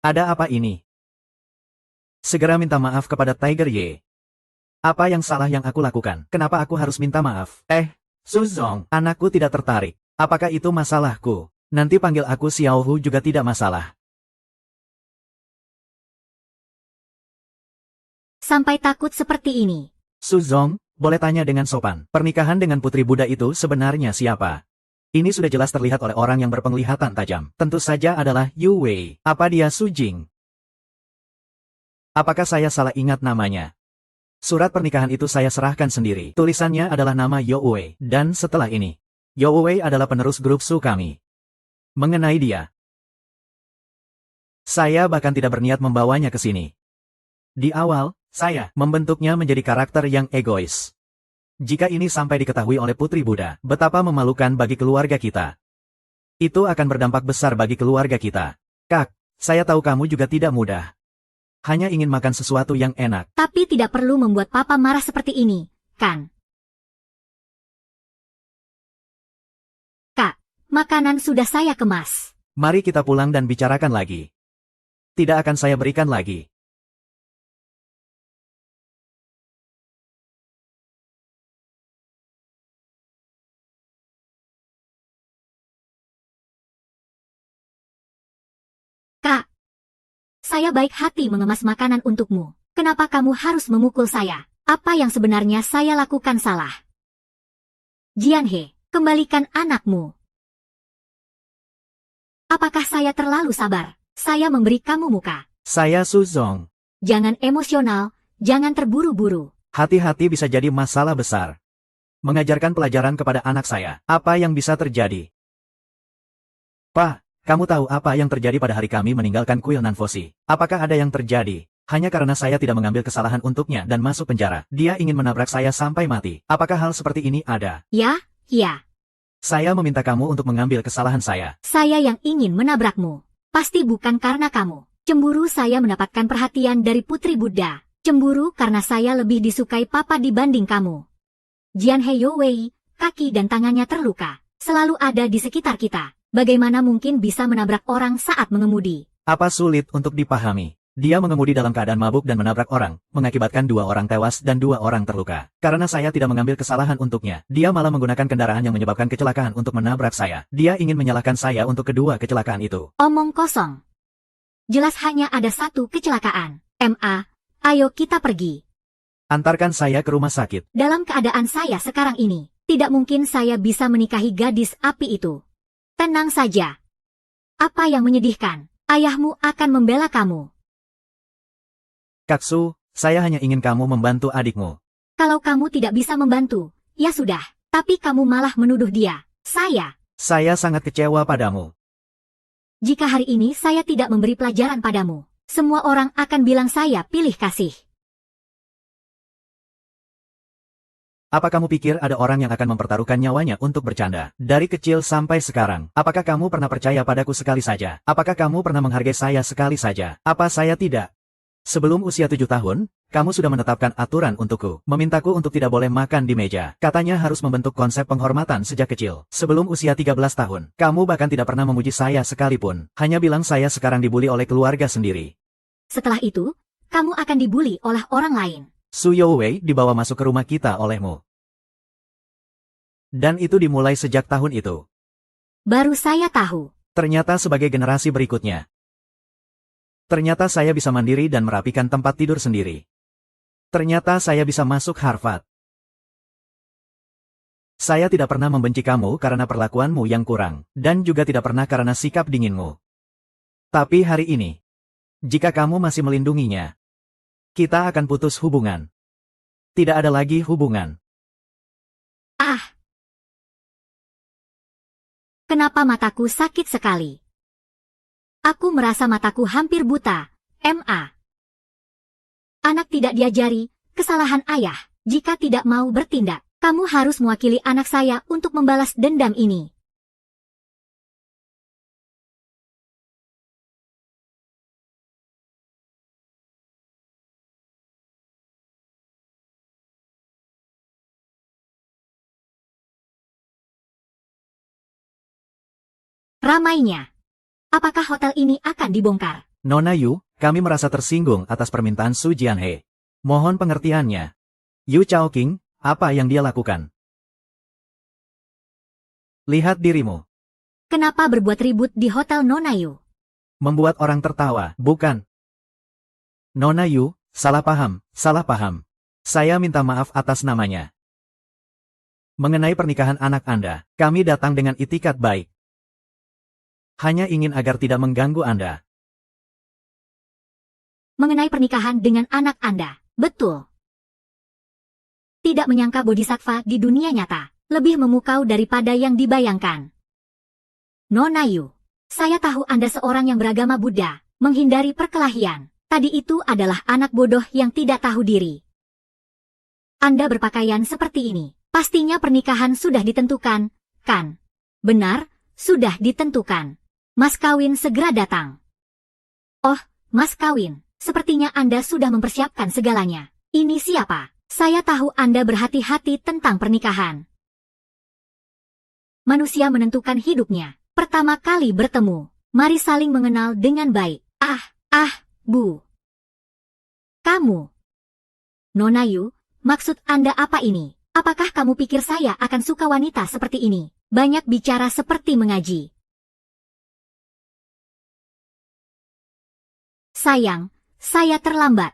Ada apa ini? Segera minta maaf kepada Tiger Ye. Apa yang salah yang aku lakukan? Kenapa aku harus minta maaf? Suzong, anakku tidak tertarik. Apakah itu masalahku? Nanti panggil aku Xiao Hu juga tidak masalah. Sampai takut seperti ini. Suzong, boleh tanya dengan sopan. Pernikahan dengan putri Buddha itu sebenarnya siapa? Ini sudah jelas terlihat oleh orang yang berpenglihatan tajam. Tentu saja adalah Yu Wei. Apa dia Su Jing? Apakah saya salah ingat namanya? Surat pernikahan itu saya serahkan sendiri. Tulisannya adalah nama Yo Wei. Dan setelah ini, Yo Wei adalah penerus grup Su kami. Mengenai dia, saya bahkan tidak berniat membawanya ke sini. Di awal, saya membentuknya menjadi karakter yang egois. Jika ini sampai diketahui oleh Putri Buddha, betapa memalukan bagi keluarga kita. Itu akan berdampak besar bagi keluarga kita. Kak, saya tahu kamu juga tidak mudah. Hanya ingin makan sesuatu yang enak. Tapi tidak perlu membuat papa marah seperti ini, kan? Kak, makanan sudah saya kemas. Mari kita pulang dan bicarakan lagi. Tidak akan saya berikan lagi. Kak, saya baik hati mengemas makanan untukmu. Kenapa kamu harus memukul saya? Apa yang sebenarnya saya lakukan salah? Jianhe, kembalikan anakmu. Apakah saya terlalu sabar? Saya memberi kamu muka. Saya Suzong. Jangan emosional, jangan terburu-buru. Hati-hati bisa jadi masalah besar. Mengajarkan pelajaran kepada anak saya. Apa yang bisa terjadi? Pak, kamu tahu apa yang terjadi pada hari kami meninggalkan kuil Nanfosi? Apakah ada yang terjadi? Hanya karena saya tidak mengambil kesalahan untuknya dan masuk penjara. Dia ingin menabrak saya sampai mati. Apakah hal seperti ini ada? Ya. Saya meminta kamu untuk mengambil kesalahan saya. Saya yang ingin menabrakmu. Pasti bukan karena kamu. Cemburu saya mendapatkan perhatian dari Putri Buddha. Cemburu karena saya lebih disukai papa dibanding kamu. Jianhe Yo Wei, kaki dan tangannya terluka. Selalu ada di sekitar kita. Bagaimana mungkin bisa menabrak orang saat mengemudi? Apa sulit untuk dipahami? Dia mengemudi dalam keadaan mabuk dan menabrak orang, mengakibatkan 2 orang tewas dan 2 orang terluka. Karena saya tidak mengambil kesalahan untuknya, dia malah menggunakan kendaraan yang menyebabkan kecelakaan untuk menabrak saya. Dia ingin menyalahkan saya untuk kedua kecelakaan itu. Omong kosong. Jelas hanya ada satu kecelakaan. Ayo kita pergi. Antarkan saya ke rumah sakit. Dalam keadaan saya sekarang ini, tidak mungkin saya bisa menikahi gadis api itu. Tenang saja. Apa yang menyedihkan? Ayahmu akan membela kamu. Kaksu, saya hanya ingin kamu membantu adikmu. Kalau kamu tidak bisa membantu, ya sudah. Tapi kamu malah menuduh dia. Saya sangat kecewa padamu. Jika hari ini saya tidak memberi pelajaran padamu, semua orang akan bilang saya pilih kasih. Apa kamu pikir ada orang yang akan mempertaruhkan nyawanya untuk bercanda? Dari kecil sampai sekarang, apakah kamu pernah percaya padaku sekali saja? Apakah kamu pernah menghargai saya sekali saja? Apa saya tidak? Sebelum usia 7 tahun, kamu sudah menetapkan aturan untukku. Memintaku untuk tidak boleh makan di meja. Katanya harus membentuk konsep penghormatan sejak kecil. Sebelum usia 13 tahun, kamu bahkan tidak pernah memuji saya sekalipun. Hanya bilang saya sekarang dibully oleh keluarga sendiri. Setelah itu, kamu akan dibully oleh orang lain. Su Youwei dibawa masuk ke rumah kita olehmu. Dan itu dimulai sejak tahun itu. Baru saya tahu. Ternyata sebagai generasi berikutnya. Ternyata saya bisa mandiri dan merapikan tempat tidur sendiri. Ternyata saya bisa masuk Harvard. Saya tidak pernah membenci kamu karena perlakuanmu yang kurang, dan juga tidak pernah karena sikap dinginmu. Tapi hari ini, jika kamu masih melindunginya, kita akan putus hubungan. Tidak ada lagi hubungan. Kenapa mataku sakit sekali? Aku merasa mataku hampir buta. Anak tidak diajari, kesalahan ayah. Jika tidak mau bertindak, kamu harus mewakili anak saya untuk membalas dendam ini. Ramainya. Apakah hotel ini akan dibongkar? Nona Yu, kami merasa tersinggung atas permintaan Su Jianhe. Mohon pengertiannya. Yu Chaoqing, apa yang dia lakukan? Lihat dirimu. Kenapa berbuat ribut di hotel Nona Yu? Membuat orang tertawa, bukan? Nona Yu, salah paham, salah paham. Saya minta maaf atas namanya. Mengenai pernikahan anak Anda, kami datang dengan itikat baik. Hanya ingin agar tidak mengganggu Anda. Mengenai pernikahan dengan anak Anda, betul. Tidak menyangka bodhisattva di dunia nyata, lebih memukau daripada yang dibayangkan. Nona Yu, saya tahu Anda seorang yang beragama Buddha, menghindari perkelahian. Tadi itu adalah anak bodoh yang tidak tahu diri. Anda berpakaian seperti ini, pastinya pernikahan sudah ditentukan, kan? Benar, sudah ditentukan. Mas kawin segera datang. Oh, mas kawin. Sepertinya Anda sudah mempersiapkan segalanya. Ini siapa? Saya tahu Anda berhati-hati tentang pernikahan. Manusia menentukan hidupnya. Pertama kali bertemu. Mari saling mengenal dengan baik. Bu. Kamu. Nona Yu, maksud Anda apa ini? Apakah kamu pikir saya akan suka wanita seperti ini? Banyak bicara seperti mengaji. Sayang, saya terlambat.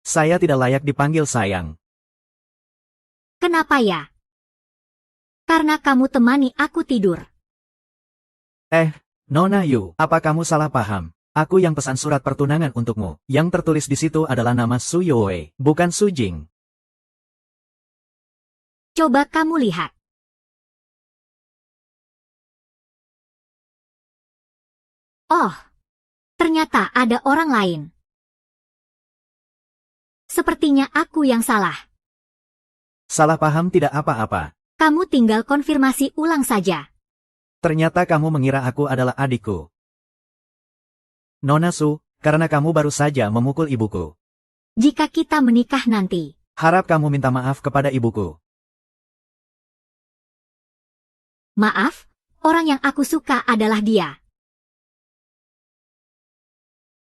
Saya tidak layak dipanggil sayang. Kenapa ya? Karena kamu temani aku tidur. Nona Yu, apa kamu salah paham? Aku yang pesan surat pertunangan untukmu. Yang tertulis di situ adalah nama Su Youwei, bukan Su Jing. Coba kamu lihat. Oh, ternyata ada orang lain. Sepertinya aku yang salah. Salah paham tidak apa-apa. Kamu tinggal konfirmasi ulang saja. Ternyata kamu mengira aku adalah adikku. Nona Su, karena kamu baru saja memukul ibuku. Jika kita menikah nanti, Harap kamu minta maaf kepada ibuku. maaf, orang yang aku suka adalah dia.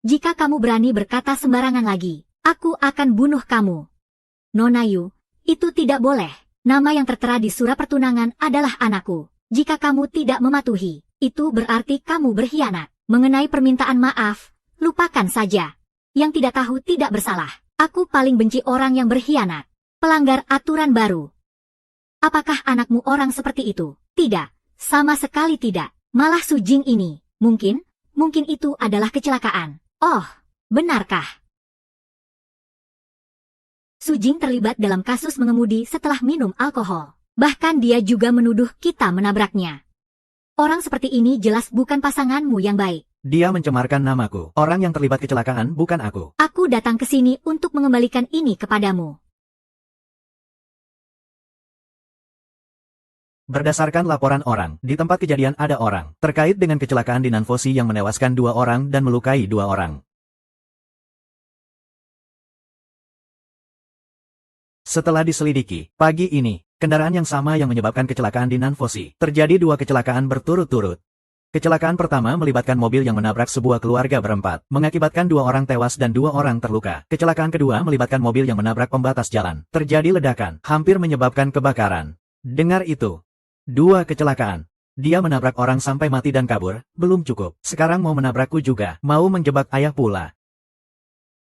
Jika kamu berani berkata sembarangan lagi, aku akan bunuh kamu. Nona Yu, itu tidak boleh. Nama yang tertera di surat pertunangan adalah anakku. Jika kamu tidak mematuhi, itu berarti kamu berkhianat. Mengenai permintaan maaf, lupakan saja. Yang tidak tahu tidak bersalah. Aku paling benci orang yang berkhianat. Pelanggar aturan baru. Apakah anakmu orang seperti itu? Tidak, sama sekali tidak. Malah Su Jing ini, mungkin itu adalah kecelakaan. Oh, benarkah? Su Jing terlibat dalam kasus mengemudi setelah minum alkohol. Bahkan dia juga menuduh kita menabraknya. Orang seperti ini jelas bukan pasanganmu yang baik. Dia mencemarkan namaku. Orang yang terlibat kecelakaan bukan aku. Aku datang ke sini untuk mengembalikan ini kepadamu. Berdasarkan laporan orang, di tempat kejadian ada orang terkait dengan kecelakaan di Nanfosi yang menewaskan 2 orang dan melukai 2 orang. Setelah diselidiki, pagi ini, kendaraan yang sama yang menyebabkan kecelakaan di Nanfosi. Terjadi 2 kecelakaan berturut-turut. Kecelakaan pertama melibatkan mobil yang menabrak sebuah keluarga berempat, mengakibatkan 2 orang tewas dan 2 orang terluka. Kecelakaan kedua melibatkan mobil yang menabrak pembatas jalan. Terjadi ledakan, hampir menyebabkan kebakaran. Dengar itu. 2 kecelakaan. Dia menabrak orang sampai mati dan kabur, belum cukup. Sekarang mau menabrakku juga, mau menjebak ayah pula.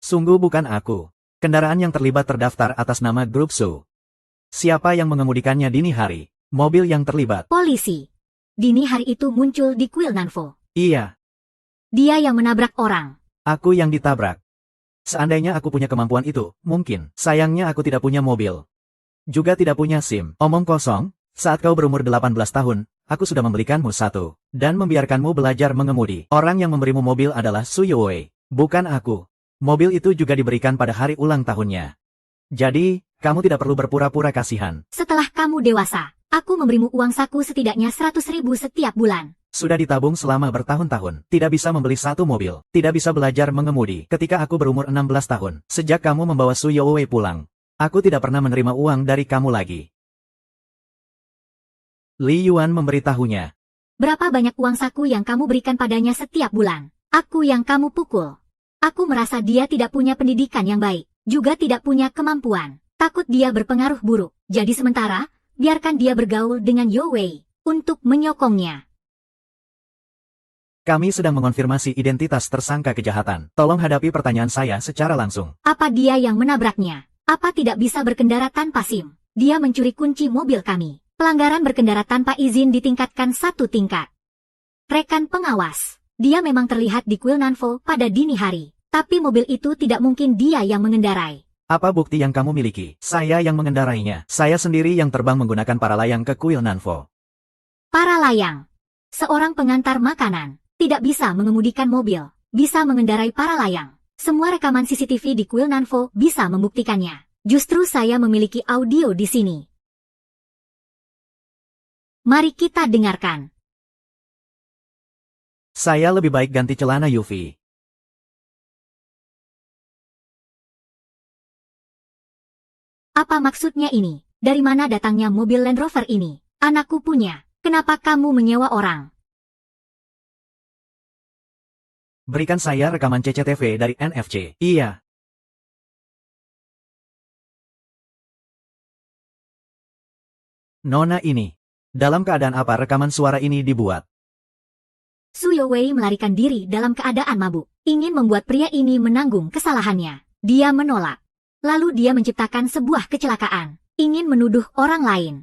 Sungguh bukan aku. Kendaraan yang terlibat terdaftar atas nama Grup Su. Siapa yang mengemudikannya dini hari? Mobil yang terlibat. Polisi. Dini hari itu muncul di kuil Nanfo. Iya, Dia yang menabrak orang. aku yang ditabrak. Seandainya aku punya kemampuan itu, mungkin. Sayangnya aku tidak punya mobil. Juga tidak punya SIM. Omong kosong, saat kau berumur 18 tahun, aku sudah membelikanmu satu. Dan membiarkanmu belajar mengemudi. Orang yang memberimu mobil adalah Su Youwei, bukan aku. Mobil itu juga diberikan pada hari ulang tahunnya. Jadi, kamu tidak perlu berpura-pura kasihan. Setelah kamu dewasa, aku memberimu uang saku setidaknya 100.000 setiap bulan. Sudah ditabung selama bertahun-tahun. Tidak bisa membeli satu mobil. Tidak bisa belajar mengemudi. Ketika aku berumur 16 tahun. Sejak kamu membawa Su Youwei pulang. Aku tidak pernah menerima uang dari kamu lagi. Li Yuan memberitahunya. Berapa banyak uang saku yang kamu berikan padanya setiap bulan? Aku yang kamu pukul. Aku merasa dia tidak punya pendidikan yang baik, juga tidak punya kemampuan. Takut dia berpengaruh buruk. Jadi sementara, biarkan dia bergaul dengan Yo Wei untuk menyokongnya. Kami sedang mengonfirmasi identitas tersangka kejahatan. Tolong hadapi pertanyaan saya secara langsung. Apa dia yang menabraknya? Apa tidak bisa berkendara tanpa SIM? Dia mencuri kunci mobil kami. Pelanggaran berkendara tanpa izin ditingkatkan 1 tingkat. Rekan pengawas. Dia memang terlihat di kuil Nanfo pada dini hari. Tapi mobil itu tidak mungkin dia yang mengendarai. Apa bukti yang kamu miliki? Saya yang mengendarainya. Saya sendiri yang terbang menggunakan para layang ke kuil Nanfo. Para layang. Seorang pengantar makanan. Tidak bisa mengemudikan mobil. Bisa mengendarai para layang. Semua rekaman CCTV di kuil Nanfo bisa membuktikannya. Justru saya memiliki audio di sini. Mari kita dengarkan. Saya lebih baik ganti celana Yuffie. Apa maksudnya ini? Dari mana datangnya mobil Land Rover ini? Anakku punya. Kenapa kamu menyewa orang? Berikan saya rekaman CCTV dari NFC. Iya. Nona ini. Dalam keadaan apa rekaman suara ini dibuat? Su Yowei melarikan diri dalam keadaan mabuk. Ingin membuat pria ini menanggung kesalahannya. Dia menolak. Lalu dia menciptakan sebuah kecelakaan. Ingin menuduh orang lain.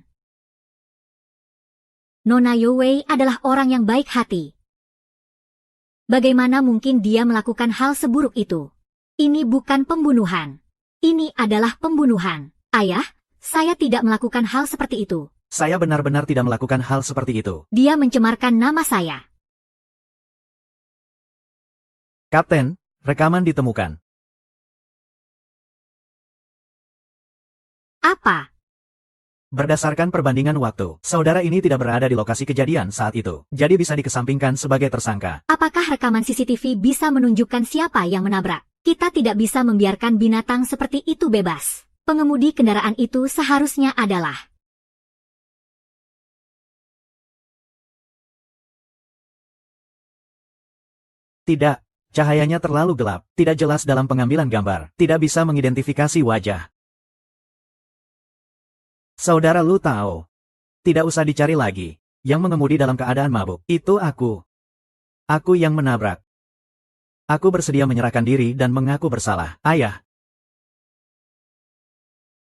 Nona Yowei adalah orang yang baik hati. Bagaimana mungkin dia melakukan hal seburuk itu? Ini bukan pembunuhan. Ini adalah pembunuhan. Ayah, saya tidak melakukan hal seperti itu. Saya benar-benar tidak melakukan hal seperti itu. Dia mencemarkan nama saya. Kapten, rekaman ditemukan. Apa? Berdasarkan perbandingan waktu, saudara ini tidak berada di lokasi kejadian saat itu. Jadi bisa dikesampingkan sebagai tersangka. Apakah rekaman CCTV bisa menunjukkan siapa yang menabrak? Kita tidak bisa membiarkan binatang seperti itu bebas. Pengemudi kendaraan itu seharusnya adalah Tidak, cahayanya terlalu gelap, tidak jelas dalam pengambilan gambar, tidak bisa mengidentifikasi wajah. Saudara Lu tahu. Tidak usah dicari lagi. Yang mengemudi dalam keadaan mabuk, itu aku. Aku yang menabrak. Aku bersedia menyerahkan diri dan mengaku bersalah. Ayah.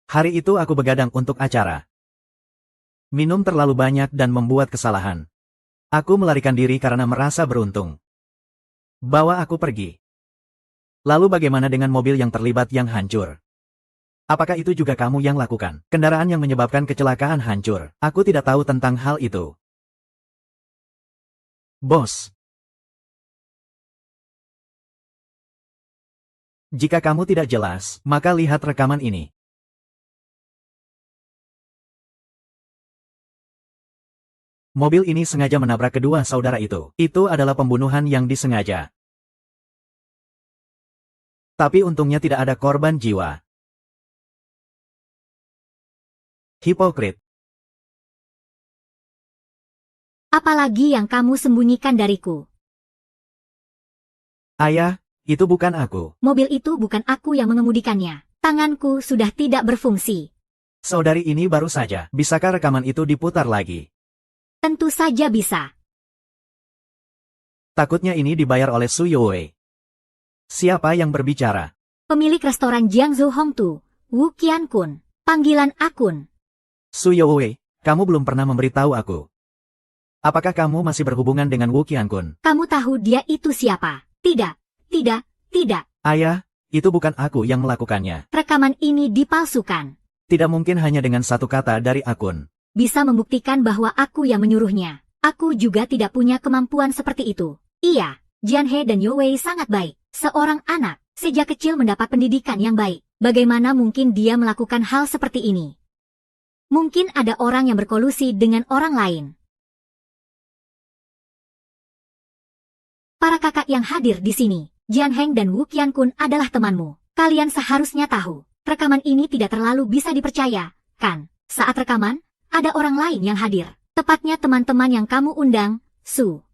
Hari itu aku begadang untuk acara. Minum terlalu banyak dan membuat kesalahan. Aku melarikan diri karena merasa beruntung. Bawa aku pergi. Lalu bagaimana dengan mobil yang terlibat yang hancur? Apakah itu juga kamu yang lakukan? Kendaraan yang menyebabkan kecelakaan hancur. Aku tidak tahu tentang hal itu. Bos. Jika kamu tidak jelas, maka lihat rekaman ini. Mobil ini sengaja menabrak kedua saudara itu. Itu adalah pembunuhan yang disengaja. Tapi untungnya tidak ada korban jiwa. Hipokrit. apalagi yang kamu sembunyikan dariku. Ayah, itu bukan aku. Mobil itu bukan aku yang mengemudikannya. Tanganku sudah tidak berfungsi. Saudari ini baru saja. Bisakah rekaman itu diputar lagi? Tentu saja bisa. Takutnya ini dibayar oleh Su Youwei. Siapa yang berbicara? Pemilik restoran Jiangsu Hongtu, Wu Qiankun. Panggilan akun. Su Youwei, kamu belum pernah memberitahu aku. Apakah kamu masih berhubungan dengan Wu Qiankun? Kamu tahu dia itu siapa? Tidak, tidak, tidak. Ayah, itu bukan aku yang melakukannya. Rekaman ini dipalsukan. Tidak mungkin hanya dengan satu kata dari akun. Bisa membuktikan bahwa aku yang menyuruhnya. Aku juga tidak punya kemampuan seperti itu. Iya, Jianhe dan Youwei sangat baik. Seorang anak, sejak kecil mendapat pendidikan yang baik. Bagaimana mungkin dia melakukan hal seperti ini? Mungkin ada orang yang berkolusi dengan orang lain. Para kakak yang hadir di sini, Jian Heng dan Wu Qiankun adalah temanmu. Kalian seharusnya tahu, rekaman ini tidak terlalu bisa dipercaya, kan? Saat rekaman, ada orang lain yang hadir. Tepatnya teman-teman yang kamu undang, Su.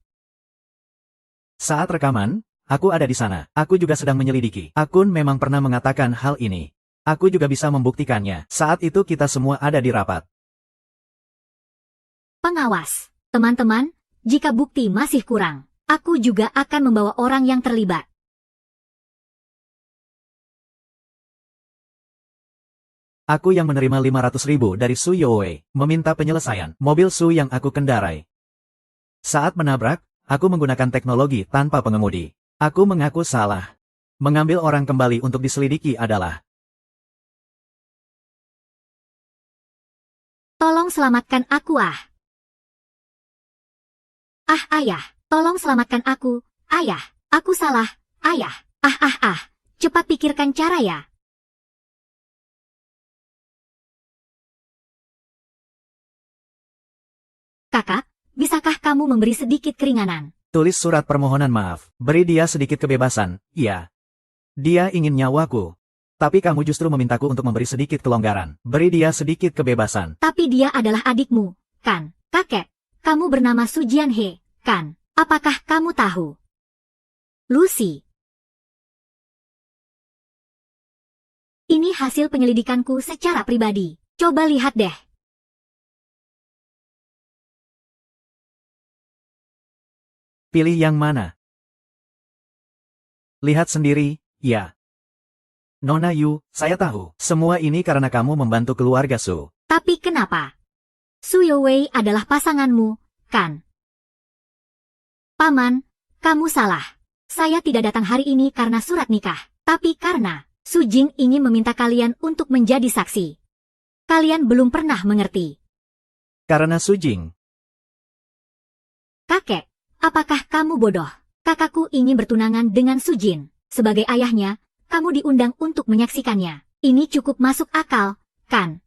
Saat rekaman, aku ada di sana. Aku juga sedang menyelidiki. Akun memang pernah mengatakan hal ini. Aku juga bisa membuktikannya. Saat itu kita semua ada di rapat. Pengawas. Teman-teman, jika bukti masih kurang, aku juga akan membawa orang yang terlibat. Aku yang menerima 500.000 dari Su Youwei, meminta penyelesaian mobil Su yang aku kendarai. Saat menabrak, aku menggunakan teknologi tanpa pengemudi. Aku mengaku salah. Mengambil orang kembali untuk diselidiki adalah. Tolong selamatkan aku ayah, tolong selamatkan aku, ayah, aku salah, ayah, cepat pikirkan cara ya. Kakak, bisakah kamu memberi sedikit keringanan? Tulis surat permohonan maaf. Beri dia sedikit kebebasan, iya. Dia ingin nyawaku. Tapi kamu justru memintaku untuk memberi sedikit kelonggaran. Beri dia sedikit kebebasan. Tapi dia adalah adikmu, kan, kakek? Kamu bernama Su Jianhe, kan? Apakah kamu tahu? Lucy. Ini hasil penyelidikanku secara pribadi. Coba lihat deh. Pilih yang mana? Lihat sendiri, ya. Nona Yu, saya tahu. Semua ini karena kamu membantu keluarga Su. Tapi kenapa? Su Youwei adalah pasanganmu, kan? Paman, kamu salah. Saya tidak datang hari ini karena surat nikah, tapi karena Su Jing ingin meminta kalian untuk menjadi saksi. Kalian belum pernah mengerti. Karena Su Jing. Kakek, apakah kamu bodoh? Kakakku ingin bertunangan dengan Su Jin. Sebagai ayahnya, kamu diundang untuk menyaksikannya. Ini cukup masuk akal, kan?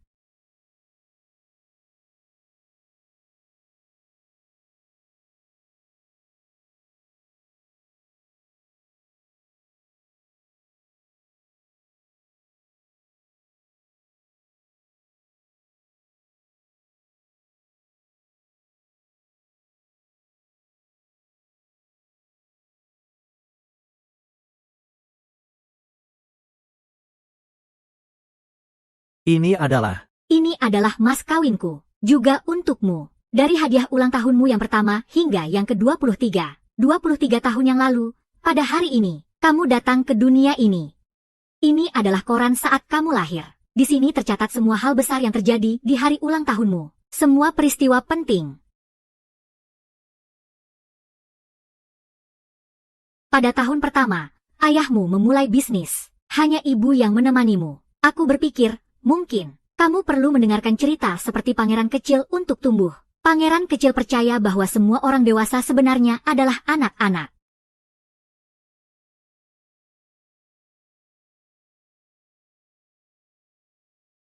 Ini adalah mas kawinku, juga untukmu. Dari hadiah ulang tahunmu yang pertama hingga yang ke-23. 23 tahun yang lalu, pada hari ini, kamu datang ke dunia ini. Ini adalah koran saat kamu lahir. Di sini tercatat semua hal besar yang terjadi di hari ulang tahunmu. Semua peristiwa penting. Pada tahun pertama, ayahmu memulai bisnis. Hanya ibu yang menemanimu. Aku berpikir, mungkin, kamu perlu mendengarkan cerita seperti pangeran kecil untuk tumbuh. Pangeran kecil percaya bahwa semua orang dewasa sebenarnya adalah anak-anak.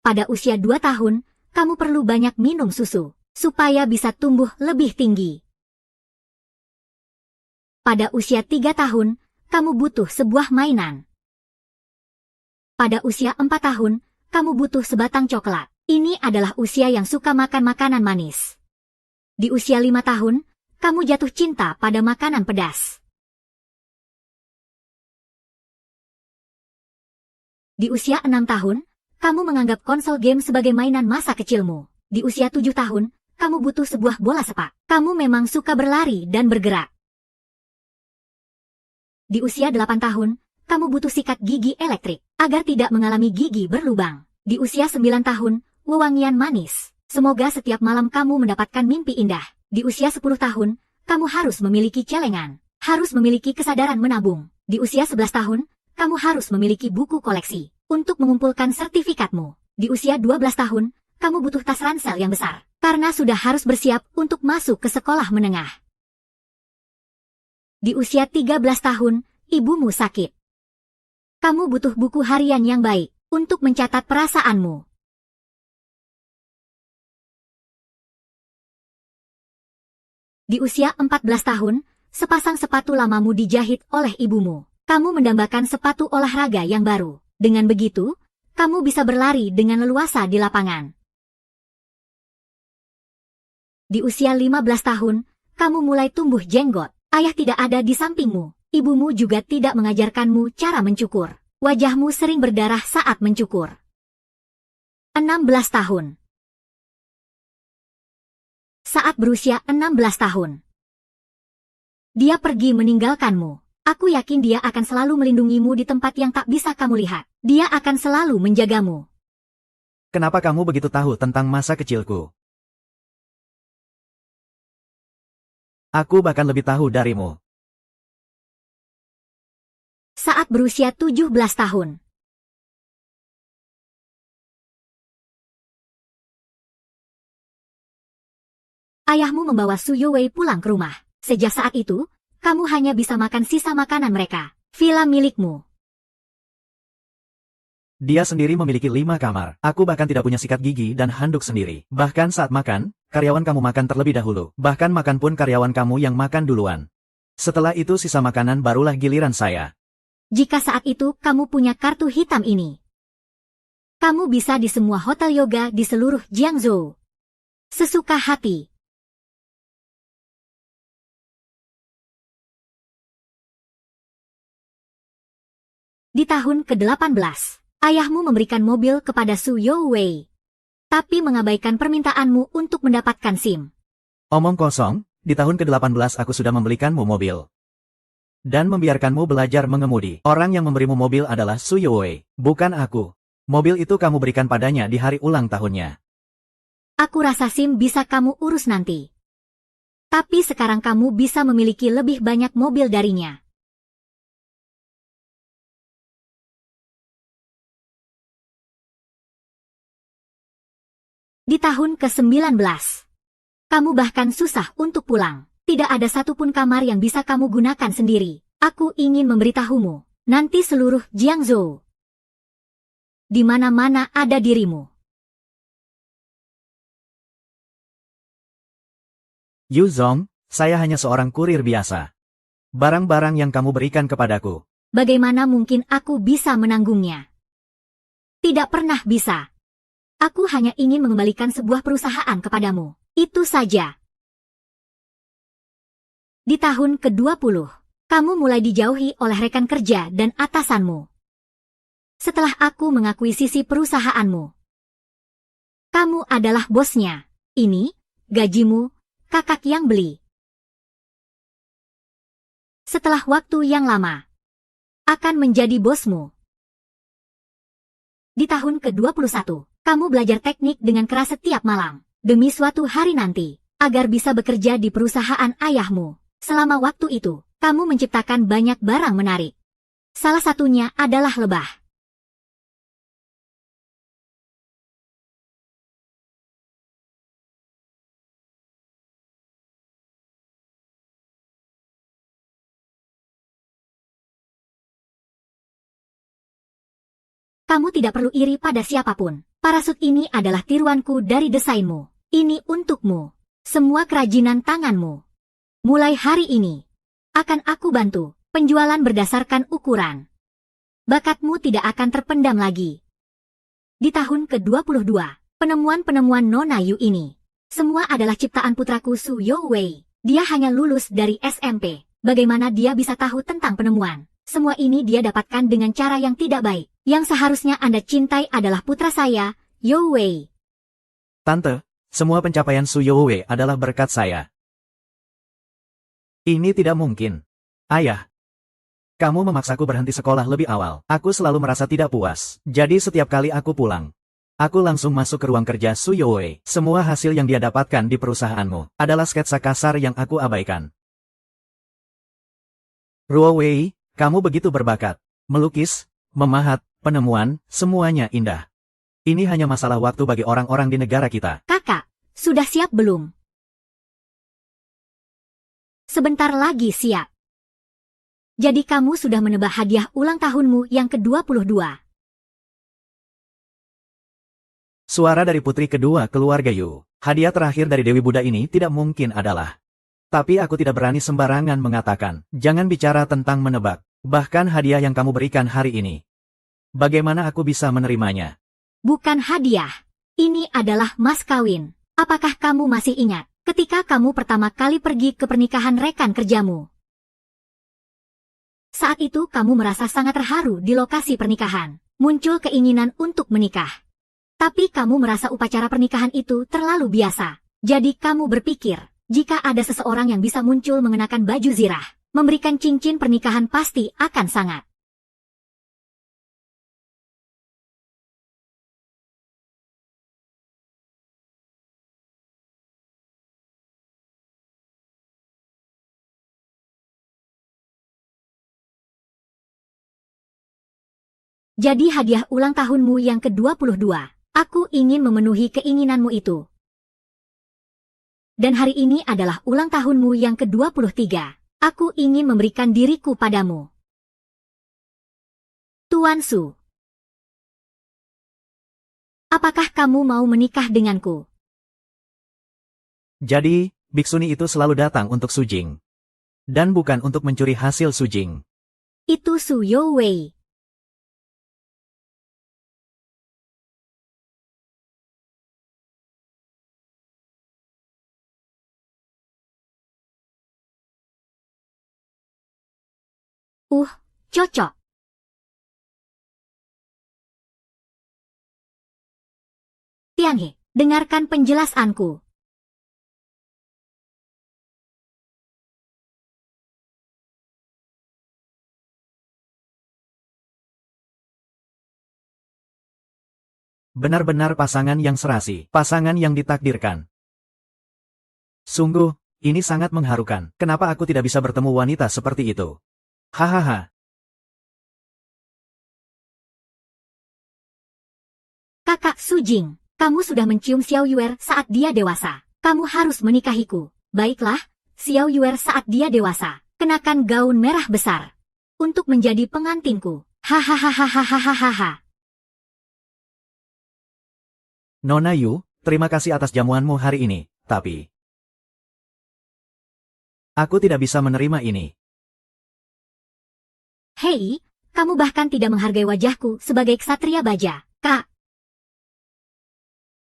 Pada usia 2 tahun, kamu perlu banyak minum susu, supaya bisa tumbuh lebih tinggi. Pada usia 3 tahun, kamu butuh sebuah mainan. Pada usia 4 tahun, kamu butuh sebatang coklat. Ini adalah usia yang suka makan makanan manis. Di usia 5 tahun, kamu jatuh cinta pada makanan pedas. Di usia 6 tahun, kamu menganggap konsol game sebagai mainan masa kecilmu. Di usia 7 tahun, kamu butuh sebuah bola sepak. Kamu memang suka berlari dan bergerak. Di usia 8 tahun, kamu butuh sikat gigi elektrik, agar tidak mengalami gigi berlubang. Di usia 9 tahun, wewangian manis. Semoga setiap malam kamu mendapatkan mimpi indah. Di usia 10 tahun, kamu harus memiliki celengan. Harus memiliki kesadaran menabung. Di usia 11 tahun, kamu harus memiliki buku koleksi. Untuk mengumpulkan sertifikatmu. Di usia 12 tahun, kamu butuh tas ransel yang besar. Karena sudah harus bersiap untuk masuk ke sekolah menengah. Di usia 13 tahun, ibumu sakit. Kamu butuh buku harian yang baik untuk mencatat perasaanmu. Di usia 14 tahun, sepasang sepatu lamamu dijahit oleh ibumu. Kamu mendambakan sepatu olahraga yang baru. Dengan begitu, kamu bisa berlari dengan leluasa di lapangan. Di usia 15 tahun, kamu mulai tumbuh jenggot. Ayah tidak ada di sampingmu. Ibumu juga tidak mengajarkanmu cara mencukur. Wajahmu sering berdarah saat mencukur. 16 tahun. Saat berusia 16 tahun, dia pergi meninggalkanmu. Aku yakin dia akan selalu melindungimu di tempat yang tak bisa kamu lihat. Dia akan selalu menjagamu. Kenapa kamu begitu tahu tentang masa kecilku? Aku bahkan lebih tahu darimu. Saat berusia 17 tahun, ayahmu membawa Su Youwei pulang ke rumah. Sejak saat itu, kamu hanya bisa makan sisa makanan mereka. Villa milikmu. Dia sendiri memiliki 5 kamar. Aku bahkan tidak punya sikat gigi dan handuk sendiri. Bahkan saat makan, karyawan kamu makan terlebih dahulu. Bahkan makan pun karyawan kamu yang makan duluan. Setelah itu sisa makanan barulah giliran saya. Jika saat itu kamu punya kartu hitam ini, kamu bisa di semua hotel yoga di seluruh Jiangzhou. Sesuka hati. Di tahun ke-18, ayahmu memberikan mobil kepada Su Youwei, tapi mengabaikan permintaanmu untuk mendapatkan SIM. Omong kosong, di tahun ke-18 aku sudah membelikanmu mobil. Dan membiarkanmu belajar mengemudi. Orang yang memberimu mobil adalah Su Youwei, bukan aku. Mobil itu kamu berikan padanya di hari ulang tahunnya. Aku rasa SIM bisa kamu urus nanti. Tapi sekarang kamu bisa memiliki lebih banyak mobil darinya. Di tahun ke-19, kamu bahkan susah untuk pulang. Tidak ada satupun kamar yang bisa kamu gunakan sendiri. Aku ingin memberitahumu, nanti seluruh Jiangzhou, di mana-mana ada dirimu. Yu Zong, saya hanya seorang kurir biasa. Barang-barang yang kamu berikan kepadaku. Bagaimana mungkin aku bisa menanggungnya? Tidak pernah bisa. Aku hanya ingin mengembalikan sebuah perusahaan kepadamu. Itu saja. Di tahun ke-20, kamu mulai dijauhi oleh rekan kerja dan atasanmu. Setelah aku mengakuisisi perusahaanmu, kamu adalah bosnya. Ini, gajimu, kakak yang beli. Setelah waktu yang lama, akan menjadi bosmu. Di tahun ke-21, kamu belajar teknik dengan keras setiap malam, demi suatu hari nanti, agar bisa bekerja di perusahaan ayahmu. Selama waktu itu, kamu menciptakan banyak barang menarik. Salah satunya adalah lebah. Kamu tidak perlu iri pada siapapun. Parasut ini adalah tiruanku dari desainmu. Ini untukmu. Semua kerajinan tanganmu. Mulai hari ini, akan aku bantu penjualan berdasarkan ukuran. Bakatmu tidak akan terpendam lagi. Di tahun ke-22, penemuan-penemuan Nona Yu ini, semua adalah ciptaan putraku Su Youwei. Dia hanya lulus dari SMP. Bagaimana dia bisa tahu tentang penemuan? Semua ini dia dapatkan dengan cara yang tidak baik. Yang seharusnya Anda cintai adalah putra saya, Youwei. Tante, semua pencapaian Su Youwei adalah berkat saya. Ini tidak mungkin. Ayah, kamu memaksaku berhenti sekolah lebih awal. Aku selalu merasa tidak puas. Jadi setiap kali aku pulang, aku langsung masuk ke ruang kerja Su Youwei. Semua hasil yang dia dapatkan di perusahaanmu adalah sketsa kasar yang aku abaikan. Ruo Wei, kamu begitu berbakat. Melukis, memahat, penemuan, semuanya indah. Ini hanya masalah waktu bagi orang-orang di negara kita. Kakak, sudah siap belum? Sebentar lagi siap. Jadi kamu sudah menebak hadiah ulang tahunmu yang ke-22. Suara dari putri kedua keluarga Yu. Hadiah terakhir dari Dewi Buddha ini tidak mungkin adalah. Tapi aku tidak berani sembarangan mengatakan. Jangan bicara tentang menebak. Bahkan hadiah yang kamu berikan hari ini. Bagaimana aku bisa menerimanya? Bukan hadiah. Ini adalah mas kawin. Apakah kamu masih ingat? Ketika kamu pertama kali pergi ke pernikahan rekan kerjamu. Saat itu kamu merasa sangat terharu di lokasi pernikahan. Muncul keinginan untuk menikah. Tapi kamu merasa upacara pernikahan itu terlalu biasa. Jadi kamu berpikir, jika ada seseorang yang bisa muncul mengenakan baju zirah, memberikan cincin pernikahan pasti akan sangat. Jadi hadiah ulang tahunmu yang ke-22. Aku ingin memenuhi keinginanmu itu. Dan hari ini adalah ulang tahunmu yang ke-23. Aku ingin memberikan diriku padamu. Tuan Su. Apakah kamu mau menikah denganku? Jadi, biksuni itu selalu datang untuk Sujing. Dan bukan untuk mencuri hasil Sujing. Itu Su Youwei. Cocok. Tianhe, dengarkan penjelasanku. Benar-benar pasangan yang serasi, pasangan yang ditakdirkan. Sungguh, ini sangat mengharukan. Kenapa aku tidak bisa bertemu wanita seperti itu? Hahaha. Kakak Sujing, kamu sudah mencium Xiao Yuer saat dia dewasa. Kamu harus menikahiku. Baiklah, Xiao Yuer saat dia dewasa. Kenakan gaun merah besar. Untuk menjadi pengantinku. Hahaha. Nona Yu, terima kasih atas jamuanmu hari ini, tapi aku tidak bisa menerima ini. Hei, kamu bahkan tidak menghargai wajahku sebagai ksatria baja, Kak.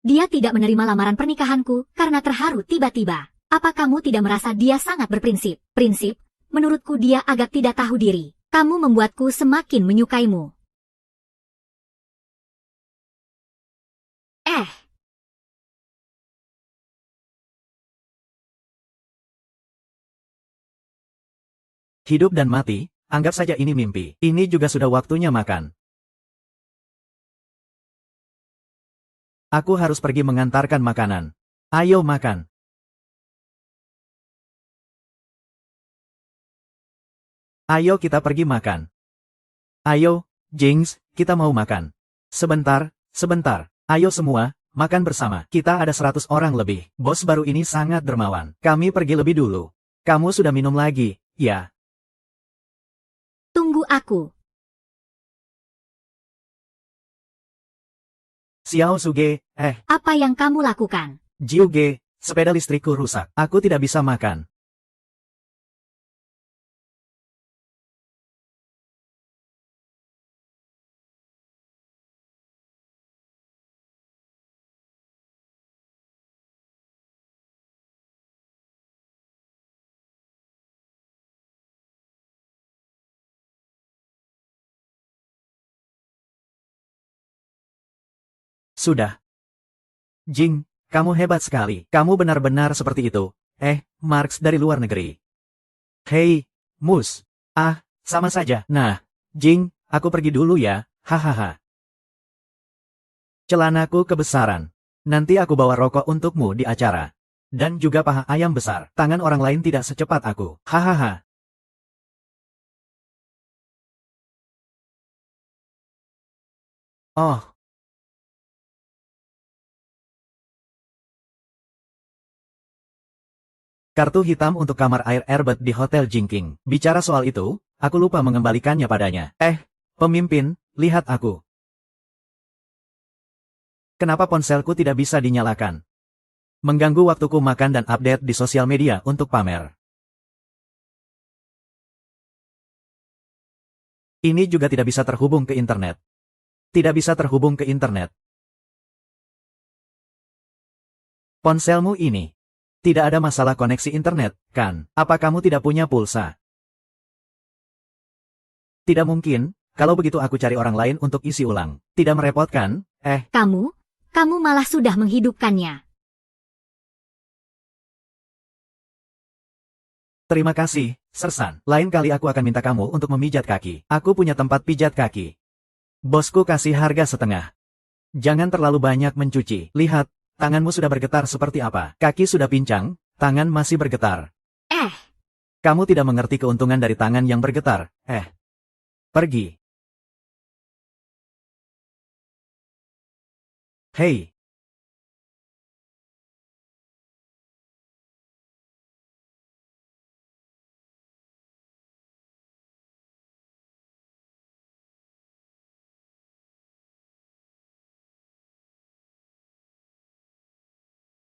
Dia tidak menerima lamaran pernikahanku karena terharu tiba-tiba. Apa kamu tidak merasa dia sangat berprinsip? Prinsip, menurutku dia agak tidak tahu diri. Kamu membuatku semakin menyukaimu. Hidup dan mati, anggap saja ini mimpi. Ini juga sudah waktunya makan. Aku harus pergi mengantarkan makanan. Ayo makan. Ayo kita pergi makan. Ayo, Jinx, kita mau makan. Sebentar. Ayo semua, makan bersama. Kita ada 100 orang lebih. Bos baru ini sangat dermawan. Kami pergi lebih dulu. Kamu sudah minum lagi, ya? Tunggu aku. Xiao Suge, Apa yang kamu lakukan? Jiuge, sepeda listrikku rusak. Aku tidak bisa makan. Sudah. Jing, kamu hebat sekali. Kamu benar-benar seperti itu. Marks dari luar negeri. Hei, Mus. Sama saja. Nah, Jing, aku pergi dulu ya. Hahaha. Celanaku kebesaran. Nanti aku bawa rokok untukmu di acara. Dan juga paha ayam besar. Tangan orang lain tidak secepat aku. Hahaha. Oh. Kartu hitam untuk kamar air Airbud di Hotel Jingking. Bicara soal itu, aku lupa mengembalikannya padanya. Pemimpin, lihat aku. Kenapa ponselku tidak bisa dinyalakan? Mengganggu waktuku makan dan update di sosial media untuk pamer. Ini juga tidak bisa terhubung ke internet. Tidak bisa terhubung ke internet. Ponselmu ini Tidak ada masalah koneksi internet, kan? Apa kamu tidak punya pulsa? Tidak mungkin, kalau begitu aku cari orang lain untuk isi ulang. Tidak merepotkan? Kamu malah sudah menghidupkannya. Terima kasih, Sersan. Lain kali aku akan minta kamu untuk memijat kaki. Aku punya tempat pijat kaki. Bosku kasih harga setengah. Jangan terlalu banyak mencuci. Lihat, tanganmu sudah bergetar seperti apa. Kaki sudah pincang, tangan masih bergetar. Kamu tidak mengerti keuntungan dari tangan yang bergetar. Pergi. Hei.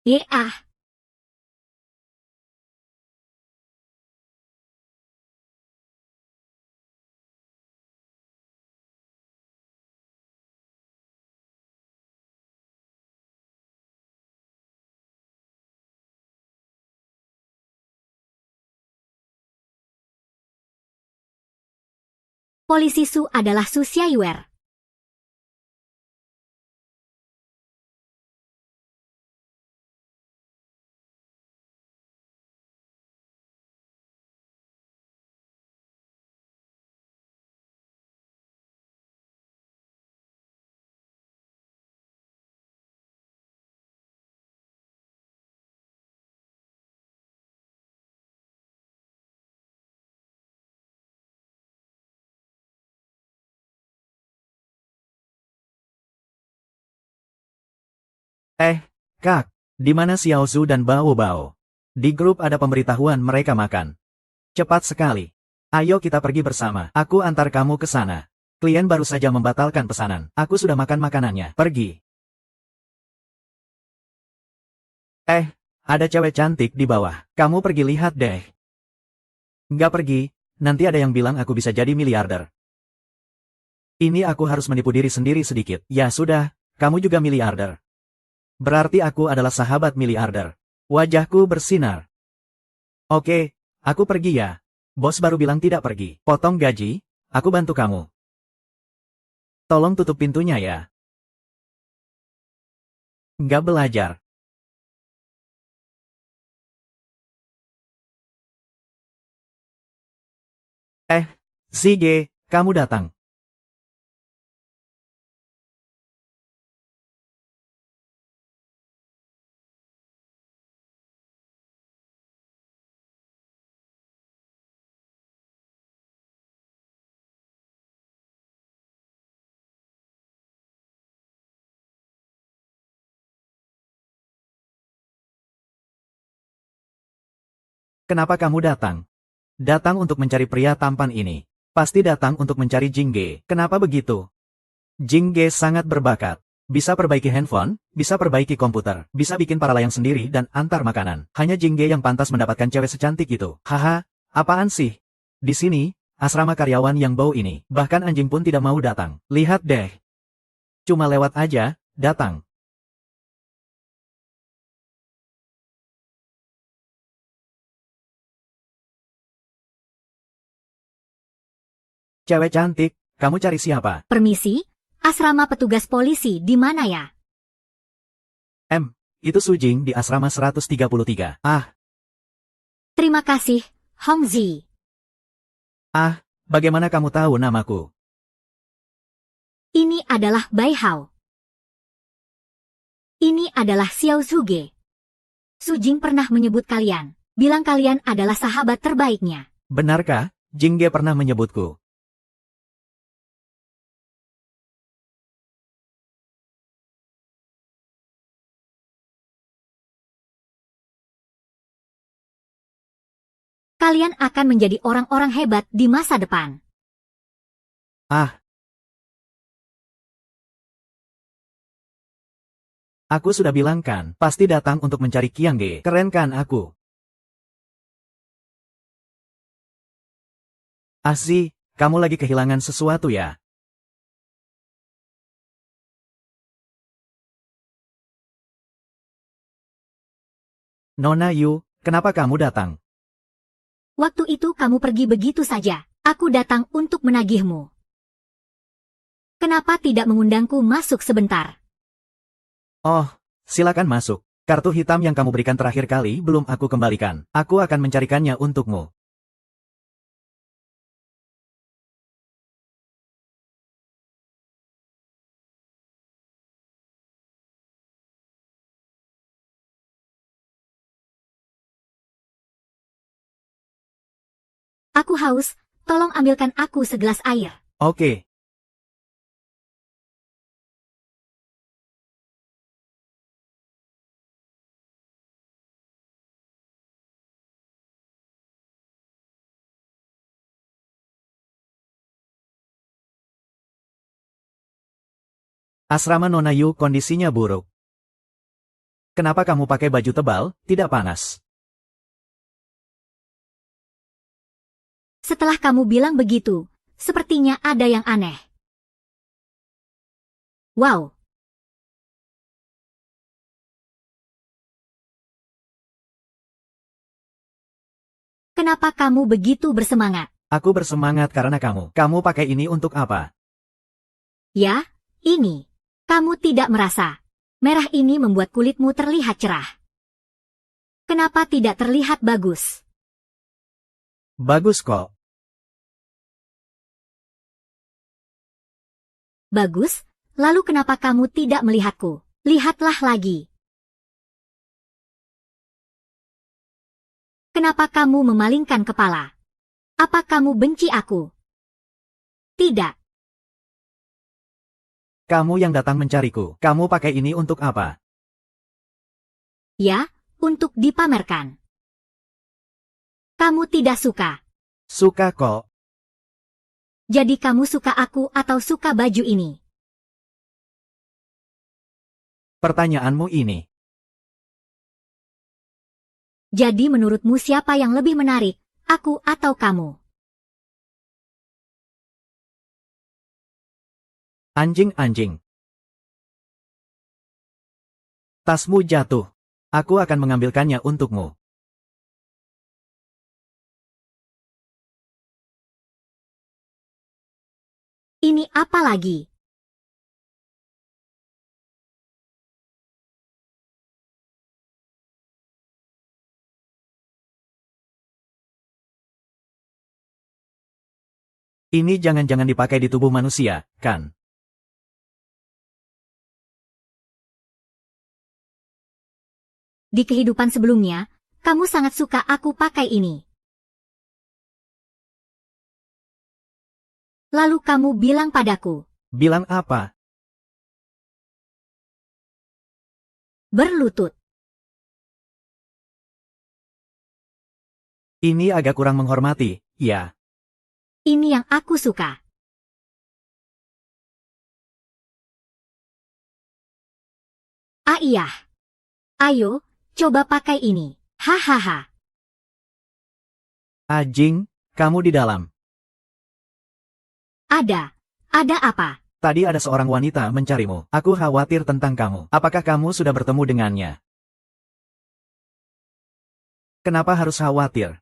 Ya. Polisi Su adalah Su Xiaoyuer. Kak, di mana Xiao Zhu dan Bao Bao? Di grup ada pemberitahuan mereka makan. Cepat sekali. Ayo kita pergi bersama. Aku antar kamu ke sana. Klien baru saja membatalkan pesanan. Aku sudah makan makanannya. Pergi. Ada cewek cantik di bawah. Kamu pergi lihat deh. Nggak pergi, nanti ada yang bilang aku bisa jadi miliarder. Ini aku harus menipu diri sendiri sedikit. Ya sudah, kamu juga miliarder. Berarti aku adalah sahabat miliarder. Wajahku bersinar. Oke, aku pergi ya. Bos baru bilang tidak pergi. Potong gaji, aku bantu kamu. Tolong tutup pintunya ya. Nggak belajar. Zige, kamu datang. Kenapa kamu datang? Datang untuk mencari pria tampan ini. Pasti datang untuk mencari Jingge. Kenapa begitu? Jingge sangat berbakat. Bisa perbaiki handphone, bisa perbaiki komputer, bisa bikin para layang sendiri dan antar makanan. Hanya Jingge yang pantas mendapatkan cewek secantik itu. Haha, apaan sih? Di sini, asrama karyawan yang bau ini. Bahkan anjing pun tidak mau datang. Lihat deh. Cuma lewat aja, datang. Cewek cantik, kamu cari siapa? Permisi, asrama petugas polisi di mana ya? Itu Sujing di asrama 133. Terima kasih, Hongzi. Bagaimana kamu tahu namaku? Ini adalah Bai Hao. Ini adalah Xiao Zuge. Sujing pernah menyebut kalian. Bilang kalian adalah sahabat terbaiknya. Benarkah, Jingge pernah menyebutku? Kalian akan menjadi orang-orang hebat di masa depan. Aku sudah bilang kan, pasti datang untuk mencari Qiangge. Keren kan aku? Sih, kamu lagi kehilangan sesuatu ya? Nona Yu, kenapa kamu datang? Waktu itu kamu pergi begitu saja. Aku datang untuk menagihmu. Kenapa tidak mengundangku masuk sebentar? Oh, silakan masuk. Kartu hitam yang kamu berikan terakhir kali belum aku kembalikan. Aku akan mencarikannya untukmu. Aku haus, tolong ambilkan aku segelas air. Oke. Asrama Nona Yu kondisinya buruk. Kenapa kamu pakai baju tebal, tidak panas? Setelah kamu bilang begitu, sepertinya ada yang aneh. Wow, kenapa kamu begitu bersemangat? Aku bersemangat karena kamu. Kamu pakai ini untuk apa? Ya, ini. Kamu tidak merasa. Merah ini membuat kulitmu terlihat cerah. Kenapa tidak terlihat bagus? Bagus kok. Bagus, lalu kenapa kamu tidak melihatku? Lihatlah lagi. Kenapa kamu memalingkan kepala? Apa kamu benci aku? Tidak. Kamu yang datang mencariku. Kamu pakai ini untuk apa? Ya, untuk dipamerkan. Kamu tidak suka. Suka kok. Jadi kamu suka aku atau suka baju ini? Pertanyaanmu ini. Jadi menurutmu siapa yang lebih menarik, aku atau kamu? Anjing-anjing. Tasmu jatuh. Aku akan mengambilkannya untukmu. Ini apa lagi? Ini jangan-jangan dipakai di tubuh manusia, kan? Di kehidupan sebelumnya, kamu sangat suka aku pakai ini. Lalu kamu bilang padaku, Bilang apa? berlutut. Ini agak kurang menghormati, ya. Ini yang aku suka. Ah iya. Ayo, coba pakai ini. Hahaha. Anjing, kamu di dalam. Ada apa? Tadi ada seorang wanita mencarimu. Aku khawatir tentang kamu. Apakah kamu sudah bertemu dengannya? Kenapa harus khawatir?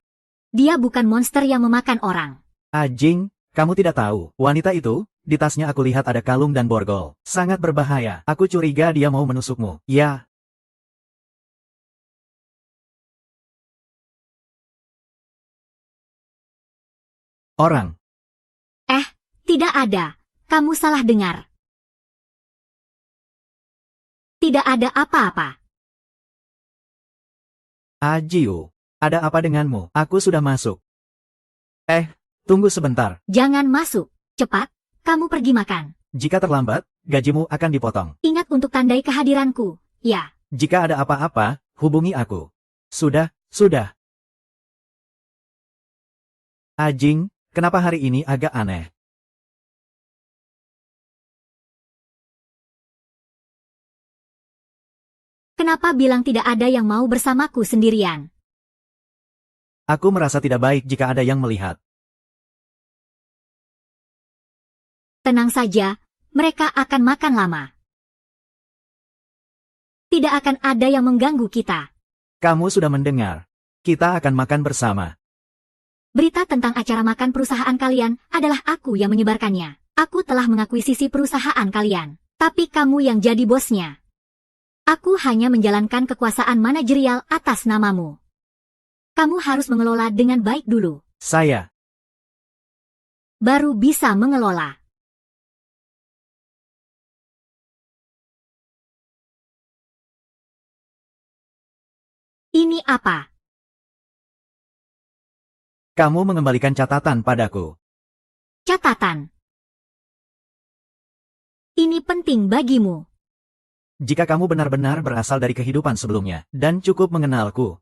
Dia bukan monster yang memakan orang. Anjing, kamu tidak tahu. Wanita itu, di tasnya aku lihat ada kalung dan borgol. Sangat berbahaya. Aku curiga dia mau menusukmu. Ya. Orang. Tidak ada. Kamu salah dengar. Tidak ada apa-apa. Ajiu. Ada apa denganmu? Aku sudah masuk. Tunggu sebentar. Jangan masuk. Cepat, kamu pergi makan. Jika terlambat, gajimu akan dipotong. Ingat untuk tandai kehadiranku. Ya, Jika ada apa-apa, hubungi aku. Sudah. Ajing, kenapa hari ini agak aneh? kenapa bilang tidak ada yang mau bersamaku sendirian? Aku merasa tidak baik jika ada yang melihat. Tenang saja, mereka akan makan lama. Tidak akan ada yang mengganggu kita. Kamu sudah mendengar. Kita akan makan bersama. Berita tentang acara makan perusahaan kalian adalah aku yang menyebarkannya. Aku telah mengakuisisi perusahaan kalian. Tapi kamu yang jadi bosnya. Aku hanya menjalankan kekuasaan manajerial atas namamu. Kamu harus mengelola dengan baik dulu. Saya. Baru bisa mengelola. Ini apa? Kamu mengembalikan catatan padaku. Catatan. Ini penting bagimu. Jika kamu benar-benar berasal dari kehidupan sebelumnya, dan cukup mengenalku,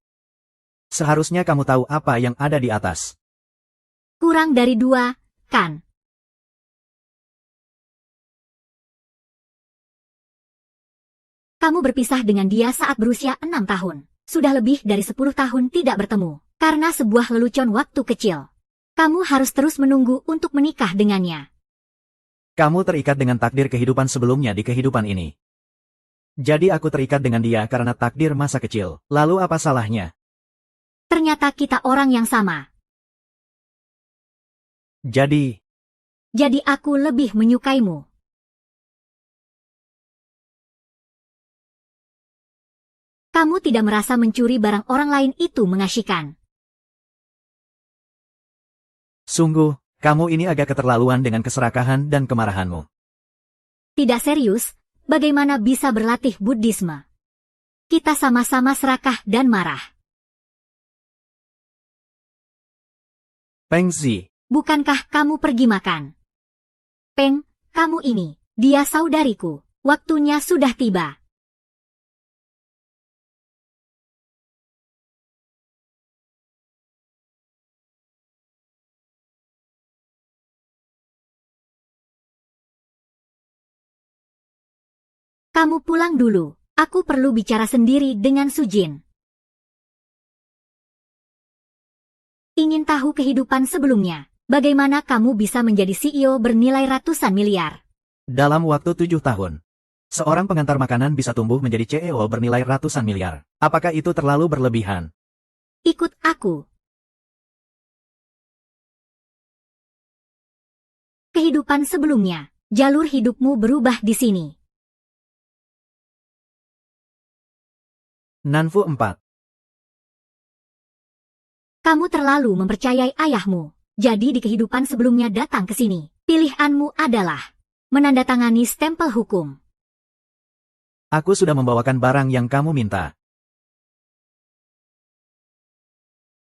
seharusnya kamu tahu apa yang ada di atas. Kurang dari 2, kan? Kamu berpisah dengan dia saat berusia 6 tahun. Sudah lebih dari 10 tahun tidak bertemu. Karena sebuah lelucon waktu kecil. Kamu harus terus menunggu untuk menikah dengannya. Kamu terikat dengan takdir kehidupan sebelumnya di kehidupan ini. Jadi aku terikat dengan dia karena takdir masa kecil. Lalu apa salahnya? Ternyata kita orang yang sama. Jadi aku lebih menyukaimu. Kamu tidak merasa mencuri barang orang lain itu mengasyikkan. Sungguh, kamu ini agak keterlaluan dengan keserakahan dan kemarahanmu. Tidak serius, bagaimana bisa berlatih Buddhisme? Kita sama-sama serakah dan marah. Pengzi. Bukankah kamu pergi makan? Peng, kamu ini, dia saudariku. Waktunya sudah tiba. Kamu pulang dulu. Aku perlu bicara sendiri dengan Sujin. Ingin tahu kehidupan sebelumnya. Bagaimana kamu bisa menjadi CEO bernilai ratusan miliar? Dalam waktu 7 tahun. Seorang pengantar makanan bisa tumbuh menjadi CEO bernilai ratusan miliar. Apakah itu terlalu berlebihan? Ikut aku. Kehidupan sebelumnya. Jalur hidupmu berubah di sini. Nanfu 4. Kamu terlalu mempercayai ayahmu. Jadi di kehidupan sebelumnya datang ke sini. Pilihanmu adalah menandatangani stempel hukum. Aku sudah membawakan barang yang kamu minta.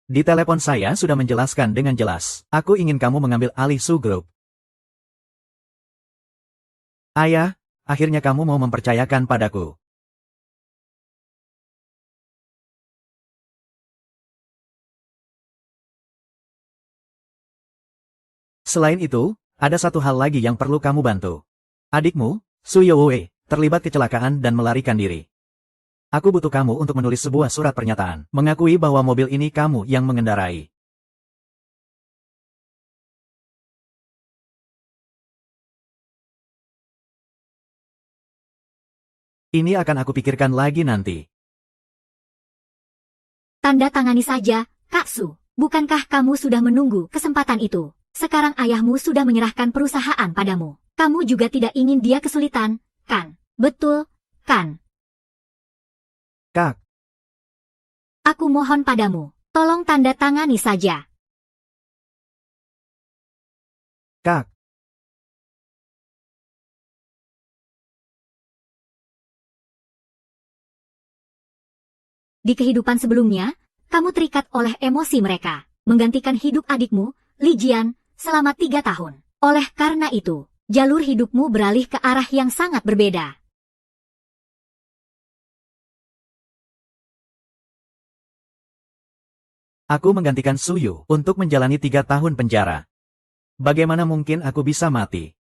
Di telepon saya sudah menjelaskan dengan jelas. Aku ingin kamu mengambil alih Su Group. Ayah, akhirnya kamu mau mempercayakan padaku. Selain itu, ada satu hal lagi yang perlu kamu bantu. Adikmu, Su Youe, terlibat kecelakaan dan melarikan diri. Aku butuh kamu untuk menulis sebuah surat pernyataan, mengakui bahwa mobil ini kamu yang mengendarai. Ini akan aku pikirkan lagi nanti. Tanda tangani saja, Kak Su. Bukankah kamu sudah menunggu kesempatan itu? Sekarang ayahmu sudah menyerahkan perusahaan padamu. Kamu juga tidak ingin dia kesulitan, kan? Betul, kan? Kak, Aku mohon padamu, tolong tanda tangani saja. Kak. Di kehidupan sebelumnya, kamu terikat oleh emosi mereka, menggantikan hidup adikmu, Li Jian, selama 3 tahun. Oleh karena itu, jalur hidupmu beralih ke arah yang sangat berbeda. Aku menggantikan Suyu untuk menjalani 3 tahun penjara. Bagaimana mungkin aku bisa mati?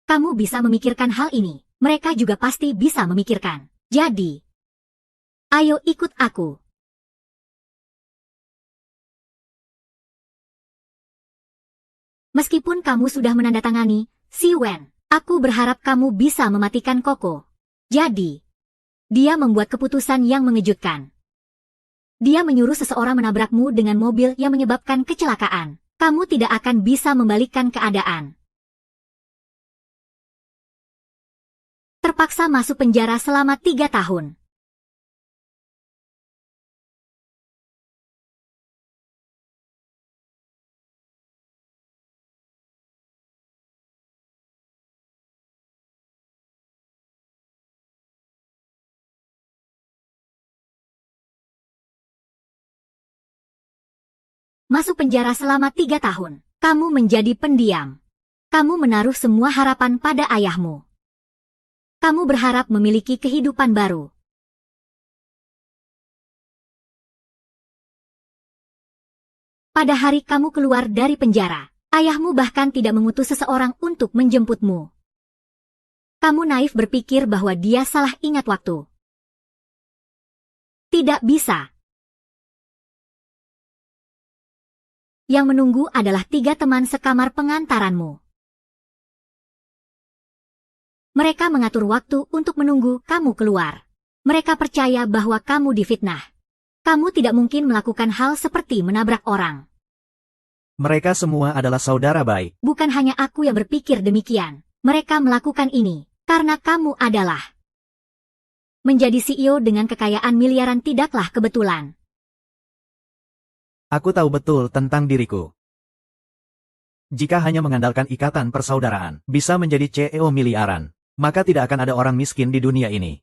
Kamu bisa memikirkan hal ini. Mereka juga pasti bisa memikirkan. Jadi, ayo ikut aku. Meskipun kamu sudah menandatangani, Si Wen, aku berharap kamu bisa mematikan Koko. Jadi, dia membuat keputusan yang mengejutkan. Dia menyuruh seseorang menabrakmu dengan mobil yang menyebabkan kecelakaan. Kamu tidak akan bisa membalikkan keadaan. Terpaksa masuk penjara selama 3 tahun. Masuk penjara selama 3 tahun. Kamu menjadi pendiam. Kamu menaruh semua harapan pada ayahmu. Kamu berharap memiliki kehidupan baru. Pada hari kamu keluar dari penjara, ayahmu bahkan tidak mengutus seseorang untuk menjemputmu. Kamu naif berpikir bahwa dia salah ingat waktu. Tidak bisa. Yang menunggu adalah 3 teman sekamar pengantaranmu. Mereka mengatur waktu untuk menunggu kamu keluar. Mereka percaya bahwa kamu difitnah. Kamu tidak mungkin melakukan hal seperti menabrak orang. Mereka semua adalah saudara baik. Bukan hanya aku yang berpikir demikian. Mereka melakukan ini karena kamu adalah. Menjadi CEO dengan kekayaan miliaran tidaklah kebetulan. Aku tahu betul tentang diriku. Jika hanya mengandalkan ikatan persaudaraan, bisa menjadi CEO miliaran, maka tidak akan ada orang miskin di dunia ini.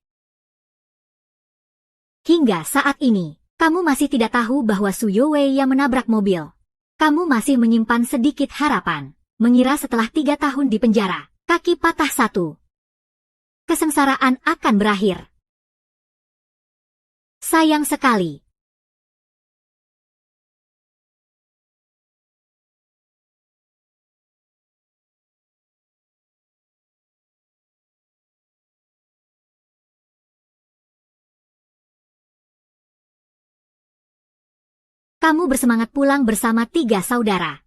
Hingga saat ini, kamu masih tidak tahu bahwa Su Youwei yang menabrak mobil. Kamu masih menyimpan sedikit harapan, mengira setelah 3 tahun di penjara, kaki patah 1. Kesengsaraan akan berakhir. Sayang sekali. Kamu bersemangat pulang bersama 3 saudara.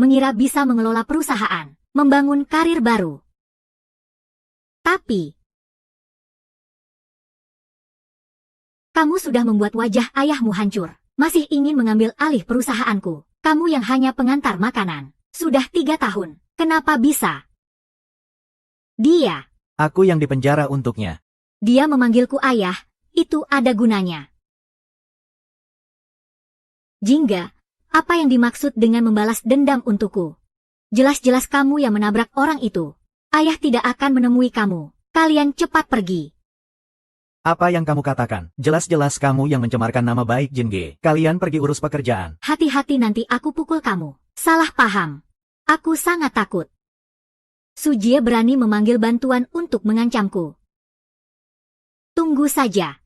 Mengira bisa mengelola perusahaan, membangun karir baru. Tapi, kamu sudah membuat wajah ayahmu hancur. Masih ingin mengambil alih perusahaanku. Kamu yang hanya pengantar makanan. Sudah 3 tahun. Kenapa bisa? Dia. Aku yang dipenjara untuknya. Dia memanggilku ayah. Itu ada gunanya. Jingga, apa yang dimaksud dengan membalas dendam untukku? Jelas-jelas kamu yang menabrak orang itu. Ayah tidak akan menemui kamu. Kalian cepat pergi. Apa yang kamu katakan? Jelas-jelas kamu yang mencemarkan nama baik Jinge. Kalian pergi urus pekerjaan. Hati-hati nanti aku pukul kamu. Salah paham. Aku sangat takut. Su Jie berani memanggil bantuan untuk mengancamku. Tunggu saja.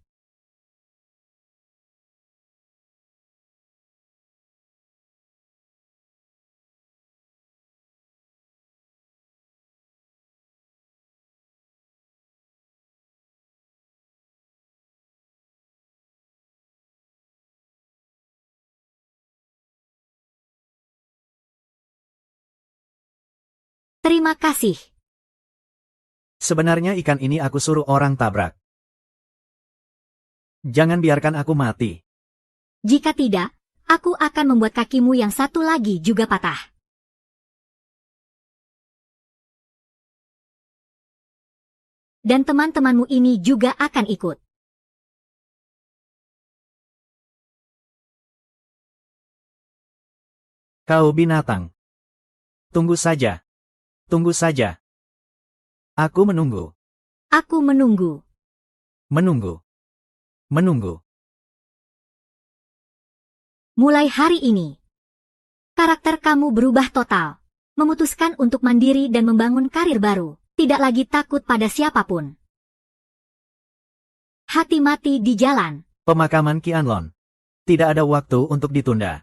Terima kasih. Sebenarnya ikan ini aku suruh orang tabrak. Jangan biarkan aku mati. Jika tidak, aku akan membuat kakimu yang satu lagi juga patah. Dan teman-temanmu ini juga akan ikut. Kau binatang. Tunggu saja. Tunggu saja. Aku menunggu. Aku menunggu. Menunggu. Menunggu. Mulai hari ini, karakter kamu berubah total. Memutuskan untuk mandiri dan membangun karir baru. Tidak lagi takut pada siapapun. Hati mati di jalan. Pemakaman Qianlong. Tidak ada waktu untuk ditunda.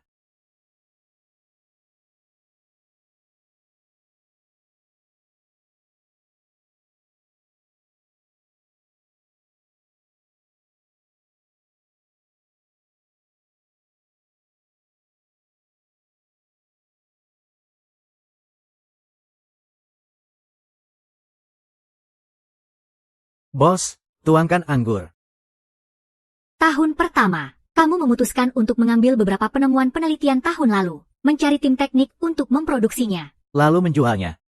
Bos, tuangkan anggur. Tahun pertama, Kamu memutuskan untuk mengambil beberapa penemuan penelitian tahun lalu, mencari tim teknik untuk memproduksinya. Lalu menjualnya.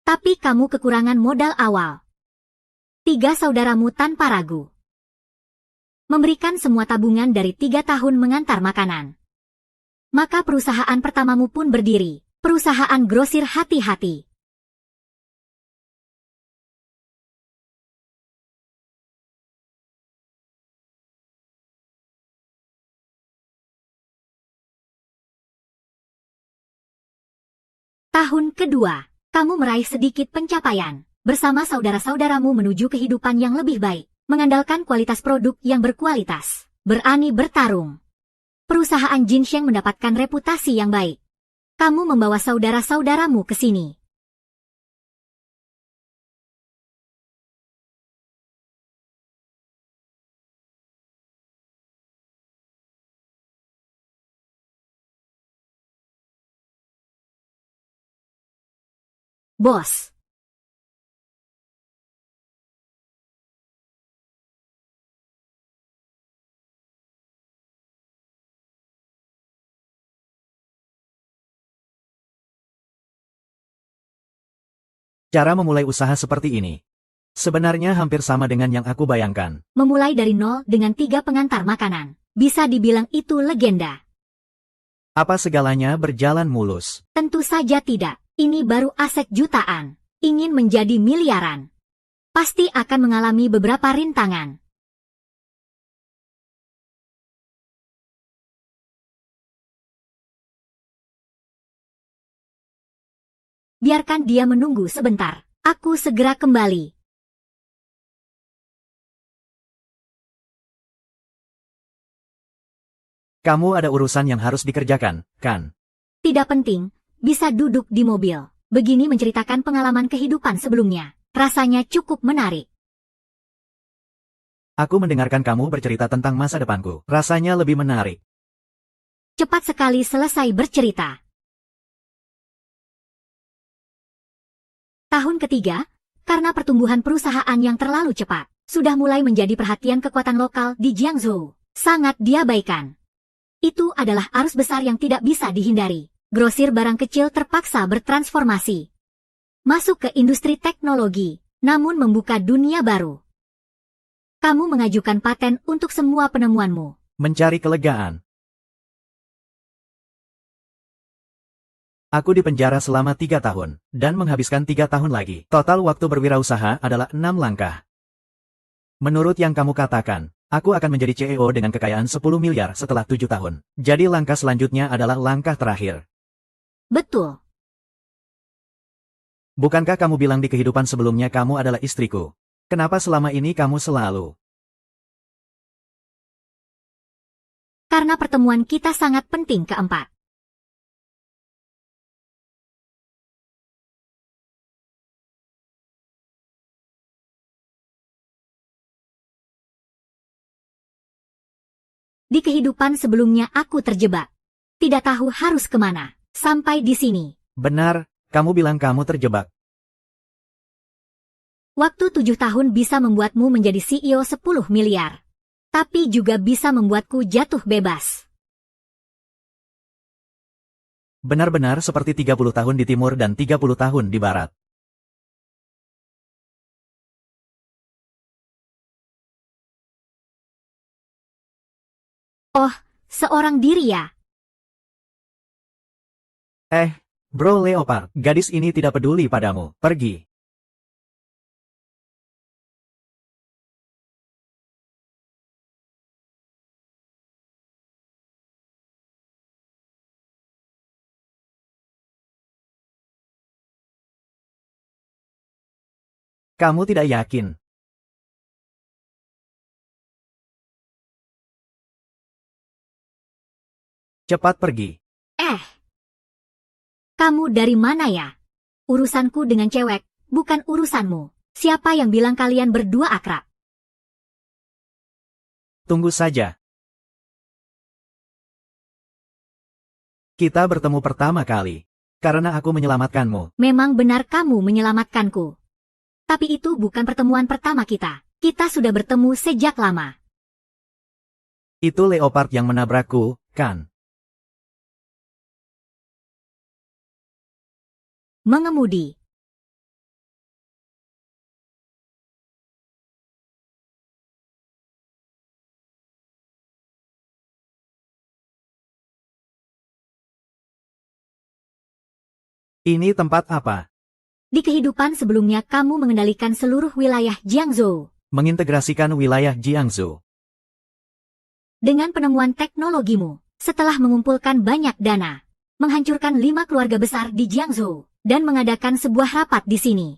Tapi kamu kekurangan modal awal. 3 saudaramu tanpa ragu memberikan semua tabungan dari 3 tahun mengantar makanan. Maka perusahaan pertamamu pun berdiri, perusahaan grosir hati-hati. Tahun kedua, kamu meraih sedikit pencapaian. Bersama saudara-saudaramu menuju kehidupan yang lebih baik, mengandalkan kualitas produk yang berkualitas, berani bertarung. Perusahaan ginseng mendapatkan reputasi yang baik. Kamu membawa saudara-saudaramu ke sini. Bos. Cara memulai usaha seperti ini sebenarnya hampir sama dengan yang aku bayangkan. Memulai dari nol dengan 3 pengantar makanan. Bisa dibilang itu legenda. Apa segalanya berjalan mulus? Tentu saja tidak. Ini baru aset jutaan. Ingin menjadi miliaran. Pasti akan mengalami beberapa rintangan. Biarkan dia menunggu sebentar. Aku segera kembali. Kamu ada urusan yang harus dikerjakan, kan? Tidak penting, bisa duduk di mobil. Begini menceritakan pengalaman kehidupan sebelumnya. Rasanya cukup menarik. Aku mendengarkan kamu bercerita tentang masa depanku. Rasanya lebih menarik. Cepat sekali selesai bercerita. Tahun ketiga, karena pertumbuhan perusahaan yang terlalu cepat, sudah mulai menjadi perhatian kekuatan lokal di Jiangzhou. Sangat diabaikan. Itu adalah arus besar yang tidak bisa dihindari. Grosir barang kecil terpaksa bertransformasi. Masuk ke industri teknologi, namun membuka dunia baru. Kamu mengajukan paten untuk semua penemuanmu. Mencari kelegaan. Aku dipenjara selama 3 tahun, dan menghabiskan 3 tahun lagi. Total waktu berwirausaha adalah 6 langkah. Menurut yang kamu katakan, aku akan menjadi CEO dengan kekayaan 10 miliar setelah 7 tahun. Jadi langkah selanjutnya adalah langkah terakhir. Betul. Bukankah kamu bilang di kehidupan sebelumnya kamu adalah istriku? Kenapa selama ini kamu selalu? Karena pertemuan kita sangat penting keempat. Di kehidupan sebelumnya aku terjebak. Tidak tahu harus kemana. Sampai di sini. Benar, kamu bilang kamu terjebak. Waktu 7 tahun bisa membuatmu menjadi CEO 10 miliar. Tapi juga bisa membuatku jatuh bebas. Benar-benar seperti 30 tahun di timur dan 30 tahun di barat. Oh, seorang diri ya. Bro Leopard, gadis ini tidak peduli padamu. Pergi. Kamu tidak yakin? Cepat pergi. Kamu dari mana ya? Urusanku dengan cewek, bukan urusanmu. Siapa yang bilang kalian berdua akrab? Tunggu saja. Kita bertemu pertama kali. Karena aku menyelamatkanmu. Memang benar kamu menyelamatkanku. Tapi itu bukan pertemuan pertama kita. Kita sudah bertemu sejak lama. Itu leopard yang menabrakku, kan? Mengemudi. Ini tempat apa? Di kehidupan sebelumnya kamu mengendalikan seluruh wilayah Jiangzhou. Mengintegrasikan wilayah Jiangsu. Dengan penemuan teknologimu, setelah mengumpulkan banyak dana, menghancurkan 5 keluarga besar di Jiangzhou, dan mengadakan sebuah rapat di sini.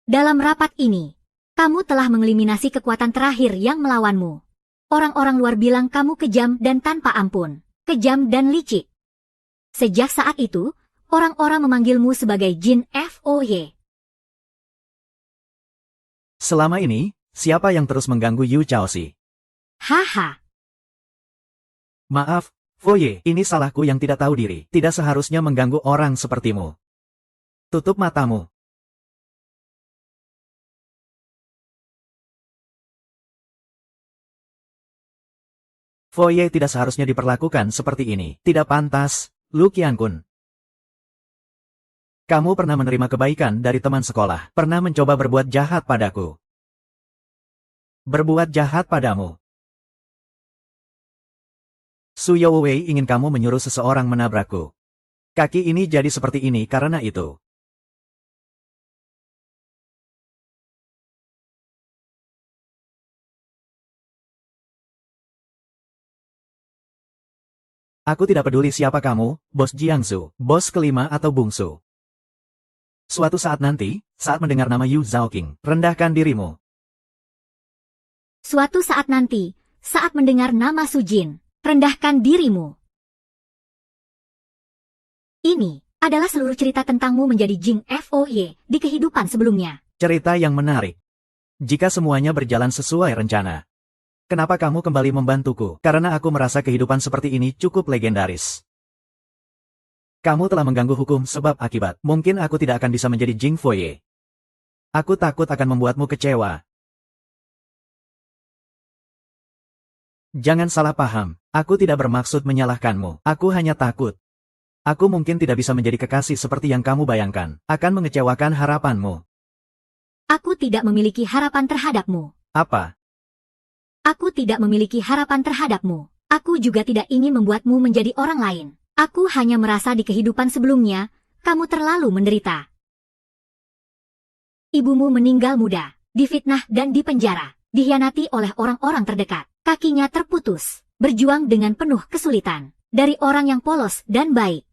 Dalam rapat ini, kamu telah mengeliminasi kekuatan terakhir yang melawanmu. Orang-orang luar bilang kamu kejam dan tanpa ampun, kejam dan licik. Sejak saat itu, orang-orang memanggilmu sebagai Jin Foye. Selama ini, siapa yang terus mengganggu Yu Chaoxi? Haha. Maaf, Foye, ini salahku yang tidak tahu diri. Tidak seharusnya mengganggu orang sepertimu. Tutup matamu. Foye tidak seharusnya diperlakukan seperti ini. Tidak pantas, Lu Qiankun. Kamu pernah menerima kebaikan dari teman sekolah. Pernah mencoba berbuat jahat padaku. Berbuat jahat padamu. Su Youwei ingin kamu menyuruh seseorang menabrakku. Kaki ini jadi seperti ini karena itu. Aku tidak peduli siapa kamu, bos Jiangsu, bos kelima atau bungsu. Suatu saat nanti, saat mendengar nama Yu Zhaoqing, rendahkan dirimu. Suatu saat nanti, saat mendengar nama Sujin, rendahkan dirimu. Ini adalah seluruh cerita tentangmu menjadi Jin Foye di kehidupan sebelumnya. Cerita yang menarik. Jika semuanya berjalan sesuai rencana. Kenapa kamu kembali membantuku? Karena aku merasa kehidupan seperti ini cukup legendaris. Kamu telah mengganggu hukum sebab akibat. Mungkin aku tidak akan bisa menjadi Jin Foye. Aku takut akan membuatmu kecewa. Jangan salah paham, aku tidak bermaksud menyalahkanmu. Aku hanya takut. Aku mungkin tidak bisa menjadi kekasih seperti yang kamu bayangkan. Akan mengecewakan harapanmu. Aku tidak memiliki harapan terhadapmu. Apa? Aku tidak memiliki harapan terhadapmu. Aku juga tidak ingin membuatmu menjadi orang lain. Aku hanya merasa di kehidupan sebelumnya, kamu terlalu menderita. Ibumu meninggal muda, difitnah dan dipenjara, dikhianati oleh orang-orang terdekat. Kakinya terputus, berjuang dengan penuh kesulitan, dari orang yang polos dan baik.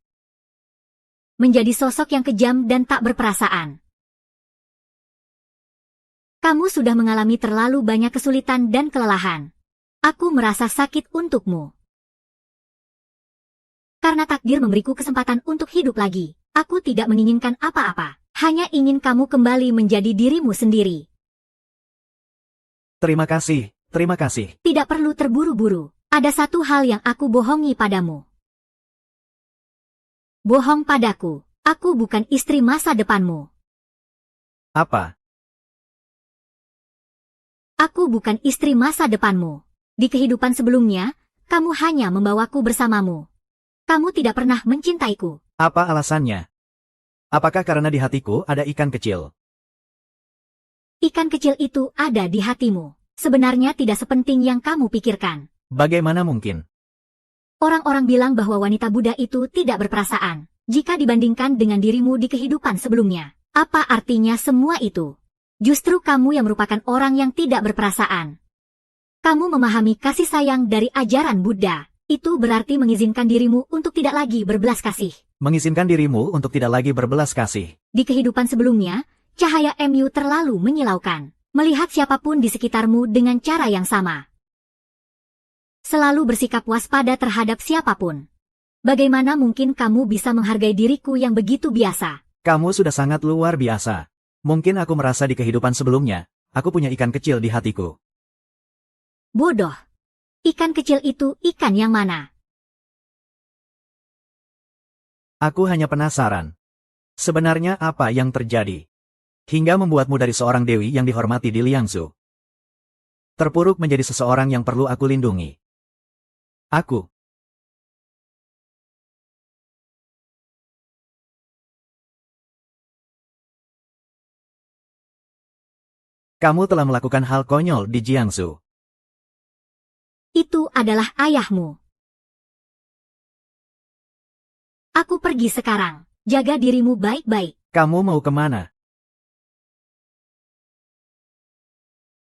Menjadi sosok yang kejam dan tak berperasaan. Kamu sudah mengalami terlalu banyak kesulitan dan kelelahan. Aku merasa sakit untukmu. Karena takdir memberiku kesempatan untuk hidup lagi, aku tidak menginginkan apa-apa, hanya ingin kamu kembali menjadi dirimu sendiri. Terima kasih, terima kasih. Tidak perlu terburu-buru, ada satu hal yang aku bohongi padamu. Bohong padaku, aku bukan istri masa depanmu. Apa? Aku bukan istri masa depanmu. Di kehidupan sebelumnya, kamu hanya membawaku bersamamu. Kamu tidak pernah mencintaiku. Apa alasannya? Apakah karena di hatiku ada ikan kecil? Ikan kecil itu ada di hatimu. Sebenarnya tidak sepenting yang kamu pikirkan. Bagaimana mungkin? Orang-orang bilang bahwa wanita Buddha itu tidak berperasaan. Jika dibandingkan dengan dirimu di kehidupan sebelumnya. Apa artinya semua itu? Justru kamu yang merupakan orang yang tidak berperasaan. Kamu memahami kasih sayang dari ajaran Buddha. Itu berarti mengizinkan dirimu untuk tidak lagi berbelas kasih. Mengizinkan dirimu untuk tidak lagi berbelas kasih. Di kehidupan sebelumnya, cahaya MU terlalu menyilaukan. Melihat siapapun di sekitarmu dengan cara yang sama. Selalu bersikap waspada terhadap siapapun. Bagaimana mungkin kamu bisa menghargai diriku yang begitu biasa? Kamu sudah sangat luar biasa. Mungkin aku merasa di kehidupan sebelumnya, aku punya ikan kecil di hatiku. Bodoh. Ikan kecil itu ikan yang mana? Aku hanya penasaran. Sebenarnya apa yang terjadi? Hingga membuatmu dari seorang dewi yang dihormati di Liangsu. Terpuruk menjadi seseorang yang perlu aku lindungi. Aku. Kamu telah melakukan hal konyol di Jiangsu. Itu adalah ayahmu. Aku pergi sekarang. Jaga dirimu baik-baik. Kamu mau kemana?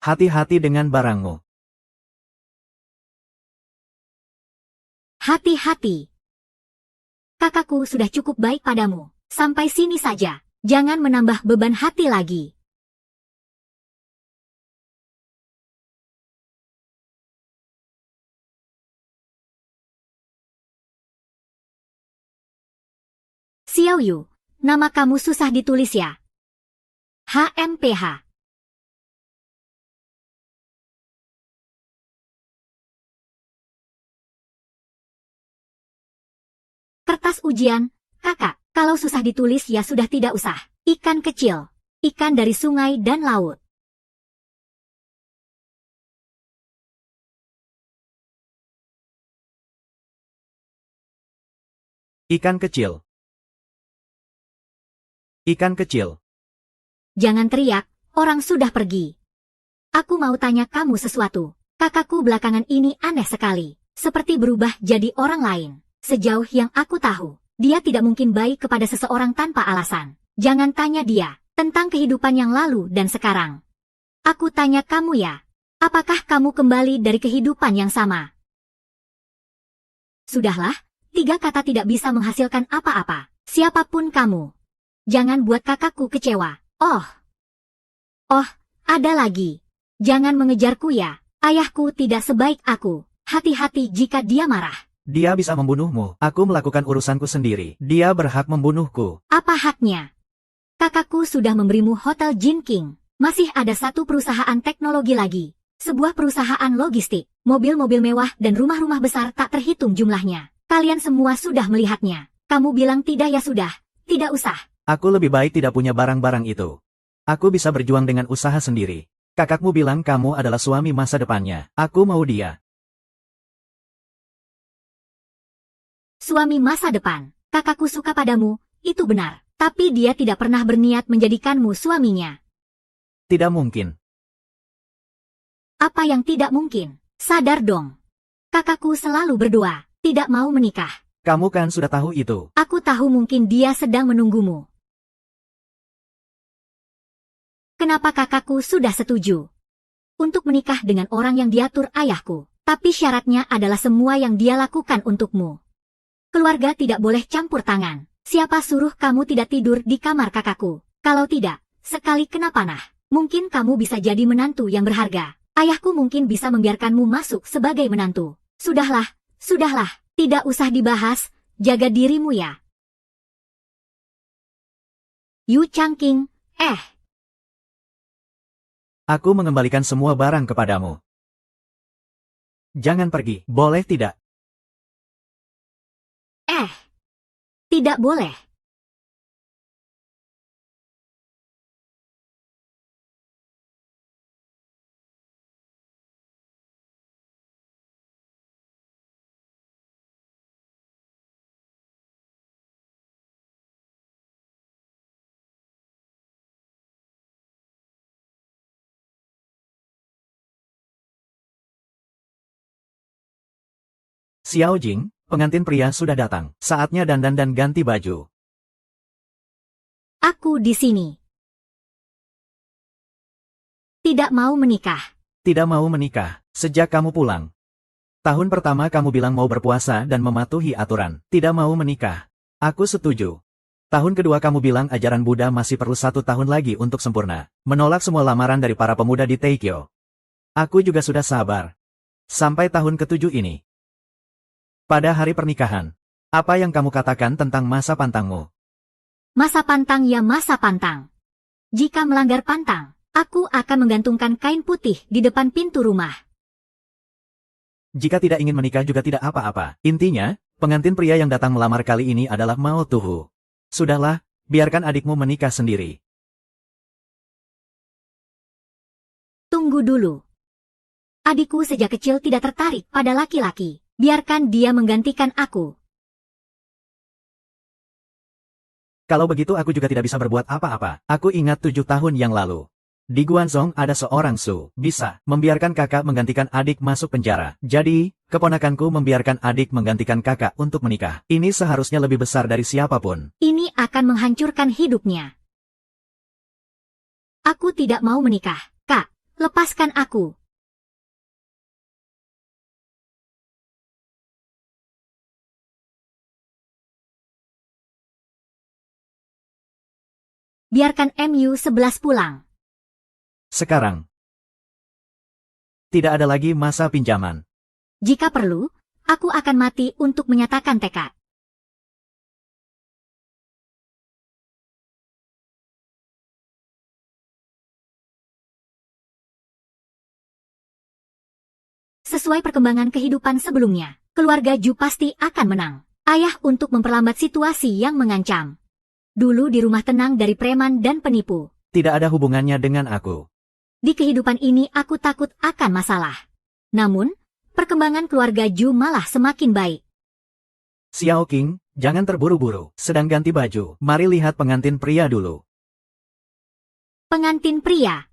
Hati-hati dengan barangmu. Hati-hati. Kakakku sudah cukup baik padamu. Sampai sini saja. Jangan menambah beban hati lagi. Xiao Yu, nama kamu susah ditulis ya. HMPH. Kertas ujian, kakak, kalau susah ditulis ya sudah tidak usah. Ikan kecil, ikan dari sungai dan laut. Ikan kecil. Ikan kecil. Jangan teriak, orang sudah pergi. Aku mau tanya kamu sesuatu. Kakakku belakangan ini aneh sekali. Seperti berubah jadi orang lain. Sejauh yang aku tahu, dia tidak mungkin baik kepada seseorang tanpa alasan. Jangan tanya dia tentang kehidupan yang lalu dan sekarang. Aku tanya kamu ya, apakah kamu kembali dari kehidupan yang sama? Sudahlah, 3 kata tidak bisa menghasilkan apa-apa. Siapapun kamu, jangan buat kakakku kecewa. Oh, ada lagi. Jangan mengejarku ya. Ayahku tidak sebaik aku. Hati-hati jika dia marah. Dia bisa membunuhmu. Aku melakukan urusanku sendiri. Dia berhak membunuhku. Apa haknya? Kakakku sudah memberimu Hotel Jin King. Masih ada satu perusahaan teknologi lagi. Sebuah perusahaan logistik. Mobil-mobil mewah dan rumah-rumah besar tak terhitung jumlahnya. Kalian semua sudah melihatnya. Kamu bilang tidak ya sudah. Tidak usah. Aku lebih baik tidak punya barang-barang itu. Aku bisa berjuang dengan usaha sendiri. Kakakmu bilang kamu adalah suami masa depannya. Aku mau dia. Suami masa depan. Kakakku suka padamu, itu benar. Tapi dia tidak pernah berniat menjadikanmu suaminya. Tidak mungkin. Apa yang tidak mungkin? Sadar dong. Kakakku selalu berdoa, tidak mau menikah. Kamu kan sudah tahu itu. Aku tahu mungkin dia sedang menunggumu. Kenapa kakakku sudah setuju untuk menikah dengan orang yang diatur ayahku? Tapi syaratnya adalah semua yang dia lakukan untukmu. Keluarga tidak boleh campur tangan. Siapa suruh kamu tidak tidur di kamar kakakku? Kalau tidak, sekali kena panah, mungkin kamu bisa jadi menantu yang berharga. Ayahku mungkin bisa membiarkanmu masuk sebagai menantu. Sudahlah, tidak usah dibahas, jaga dirimu ya. Yu Changqing, Aku mengembalikan semua barang kepadamu. Jangan pergi, boleh tidak? Tidak boleh. Xiao Jing, pengantin pria sudah datang. Saatnya dandan dan ganti baju. Aku di sini. Tidak mau menikah. Tidak mau menikah, sejak kamu pulang. Tahun pertama kamu bilang mau berpuasa dan mematuhi aturan. Tidak mau menikah. Aku setuju. Tahun kedua kamu bilang ajaran Buddha masih perlu 1 tahun lagi untuk sempurna. Menolak semua lamaran dari para pemuda di Taikyo. Aku juga sudah sabar. Sampai tahun ke-7 ini. Pada hari pernikahan, apa yang kamu katakan tentang masa pantangmu? Masa pantang ya masa pantang. Jika melanggar pantang, aku akan menggantungkan kain putih di depan pintu rumah. Jika tidak ingin menikah juga tidak apa-apa. Intinya, pengantin pria yang datang melamar kali ini adalah Mao Tuhu. Sudahlah, biarkan adikmu menikah sendiri. Tunggu dulu. Adikku sejak kecil tidak tertarik pada laki-laki. Biarkan dia menggantikan aku. Kalau begitu aku juga tidak bisa berbuat apa-apa. Aku ingat 7 tahun yang lalu. Di Guangzhou ada seorang Su, bisa membiarkan kakak menggantikan adik masuk penjara. Jadi, keponakanku membiarkan adik menggantikan kakak untuk menikah. Ini seharusnya lebih besar dari siapapun. Ini akan menghancurkan hidupnya. Aku tidak mau menikah. Kak, lepaskan aku. Biarkan MU11 pulang. Sekarang, tidak ada lagi masa pinjaman. Jika perlu, aku akan mati untuk menyatakan tekad. Sesuai perkembangan kehidupan sebelumnya, keluarga Ju pasti akan menang. Ayah untuk memperlambat situasi yang mengancam. Dulu di rumah tenang dari preman dan penipu. Tidak ada hubungannya dengan aku. Di kehidupan ini aku takut akan masalah. Namun, perkembangan keluarga Ju malah semakin baik. Xiao Qing, jangan terburu-buru. Sedang ganti baju. Mari lihat pengantin pria dulu. Pengantin pria.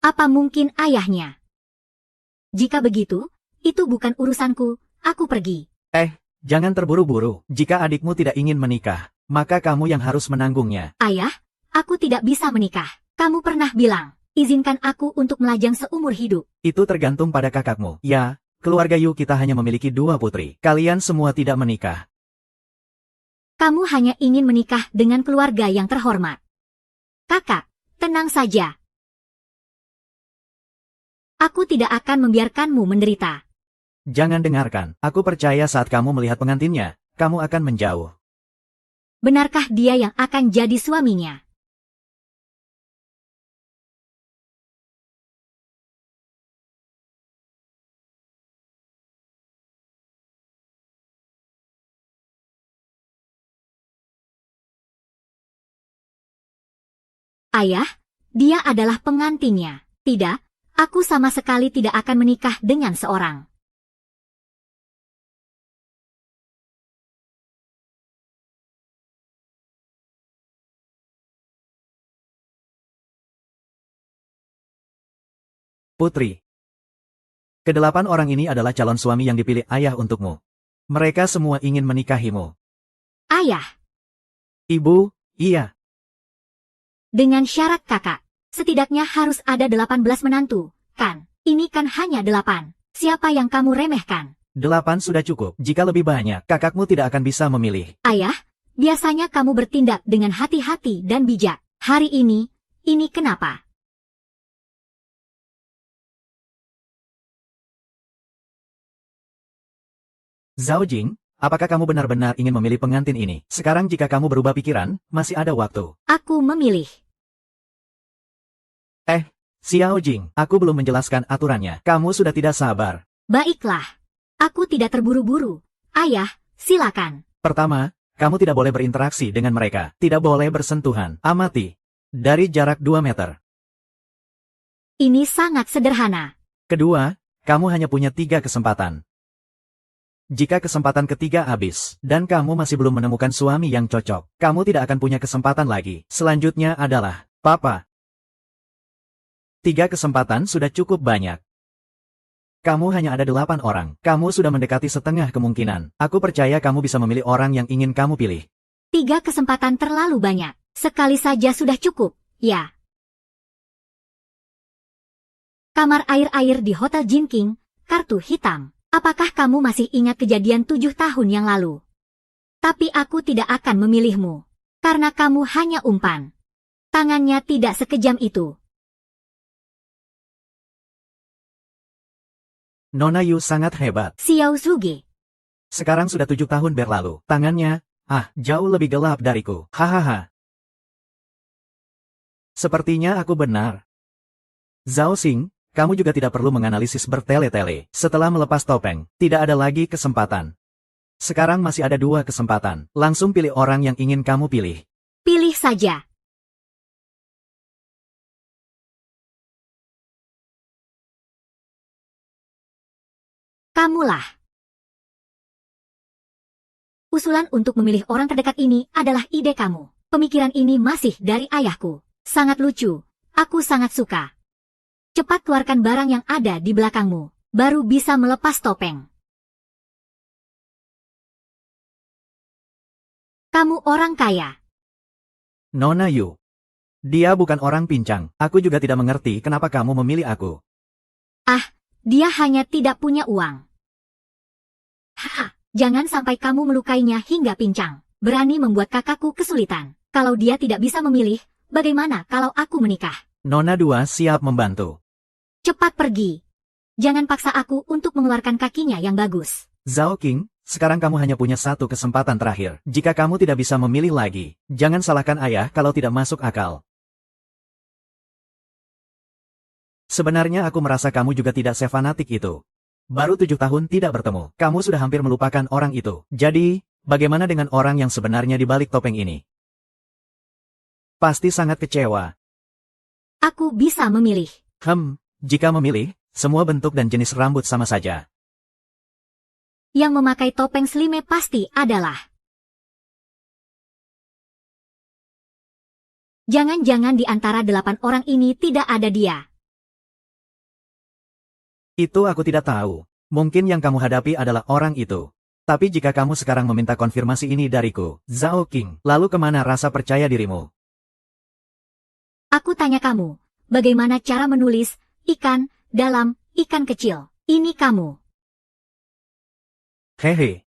Apa mungkin ayahnya? Jika begitu, itu bukan urusanku, aku pergi. Jangan terburu-buru. Jika adikmu tidak ingin menikah, maka kamu yang harus menanggungnya. Ayah, aku tidak bisa menikah. Kamu pernah bilang, izinkan aku untuk melajang seumur hidup. Itu tergantung pada kakakmu. Ya, keluarga Yu kita hanya memiliki 2 putri. Kalian semua tidak menikah. Kamu hanya ingin menikah dengan keluarga yang terhormat. Kakak, tenang saja. Aku tidak akan membiarkanmu menderita. Jangan dengarkan. Aku percaya saat kamu melihat pengantinnya, kamu akan menjauh. Benarkah dia yang akan jadi suaminya? Ayah, dia adalah pengantinnya. Tidak, aku sama sekali tidak akan menikah dengan seorang. Putri. Kedelapan orang ini adalah calon suami yang dipilih ayah untukmu. Mereka semua ingin menikahimu. Ayah, Ibu, iya. dengan syarat kakak, setidaknya harus ada 18 menantu, kan? Ini kan hanya 8. Siapa yang kamu remehkan? 8 sudah cukup. Jika lebih banyak, kakakmu tidak akan bisa memilih. Ayah, biasanya kamu bertindak dengan hati-hati dan bijak. Hari ini kenapa? Zhao Jing, apakah kamu benar-benar ingin memilih pengantin ini? Sekarang jika kamu berubah pikiran, masih ada waktu. Aku memilih. Xiao Jing, aku belum menjelaskan aturannya. Kamu sudah tidak sabar. Baiklah. Aku tidak terburu-buru. Ayah, silakan. Pertama, kamu tidak boleh berinteraksi dengan mereka. Tidak boleh bersentuhan. Amati. Dari jarak 2 meter. Ini sangat sederhana. Kedua, kamu hanya punya 3 kesempatan. Jika kesempatan ketiga habis, dan kamu masih belum menemukan suami yang cocok, kamu tidak akan punya kesempatan lagi. Selanjutnya adalah, Papa. 3 kesempatan sudah cukup banyak. Kamu hanya ada 8 orang. Kamu sudah mendekati setengah kemungkinan. Aku percaya kamu bisa memilih orang yang ingin kamu pilih. 3 kesempatan terlalu banyak. Sekali saja sudah cukup, ya. Kamar air-air di Hotel Jinking, kartu hitam. Apakah kamu masih ingat kejadian 7 tahun yang lalu? Tapi aku tidak akan memilihmu. Karena kamu hanya umpan. Tangannya tidak sekejam itu. Nona Yu sangat hebat. Xiao Zuge. Sekarang sudah 7 tahun berlalu. Tangannya, jauh lebih gelap dariku. Hahaha. Sepertinya aku benar. Zhao Xing, kamu juga tidak perlu menganalisis bertele-tele. Setelah melepas topeng, tidak ada lagi kesempatan. Sekarang masih ada 2 kesempatan. Langsung pilih orang yang ingin kamu pilih. Pilih saja. Kamulah. Usulan untuk memilih orang terdekat ini adalah ide kamu. Pemikiran ini masih dari ayahku. Sangat lucu. Aku sangat suka. Cepat keluarkan barang yang ada di belakangmu. Baru bisa melepas topeng. Kamu orang kaya. Nona Yu. Dia bukan orang pincang. Aku juga tidak mengerti kenapa kamu memilih aku. Dia hanya tidak punya uang. Haha, jangan sampai kamu melukainya hingga pincang. Berani membuat kakakku kesulitan. Kalau dia tidak bisa memilih, bagaimana kalau aku menikah? Nona Dua siap membantu. Cepat pergi. Jangan paksa aku untuk mengeluarkan kakinya yang bagus. Zhao King, sekarang kamu hanya punya satu kesempatan terakhir. Jika kamu tidak bisa memilih lagi, jangan salahkan ayah kalau tidak masuk akal. Sebenarnya aku merasa kamu juga tidak sefanatik itu. Baru 7 tahun tidak bertemu, kamu sudah hampir melupakan orang itu. Jadi, bagaimana dengan orang yang sebenarnya di balik topeng ini? Pasti sangat kecewa. Aku bisa memilih. Jika memilih, semua bentuk dan jenis rambut sama saja. Yang memakai topeng Slime pasti adalah. Jangan-jangan di antara 8 orang ini tidak ada dia. Itu aku tidak tahu. Mungkin yang kamu hadapi adalah orang itu. Tapi jika kamu sekarang meminta konfirmasi ini dariku, Zhao King, lalu kemana rasa percaya dirimu? Aku tanya kamu, bagaimana cara menulis ikan dalam ikan kecil? Ini kamu. Hehe.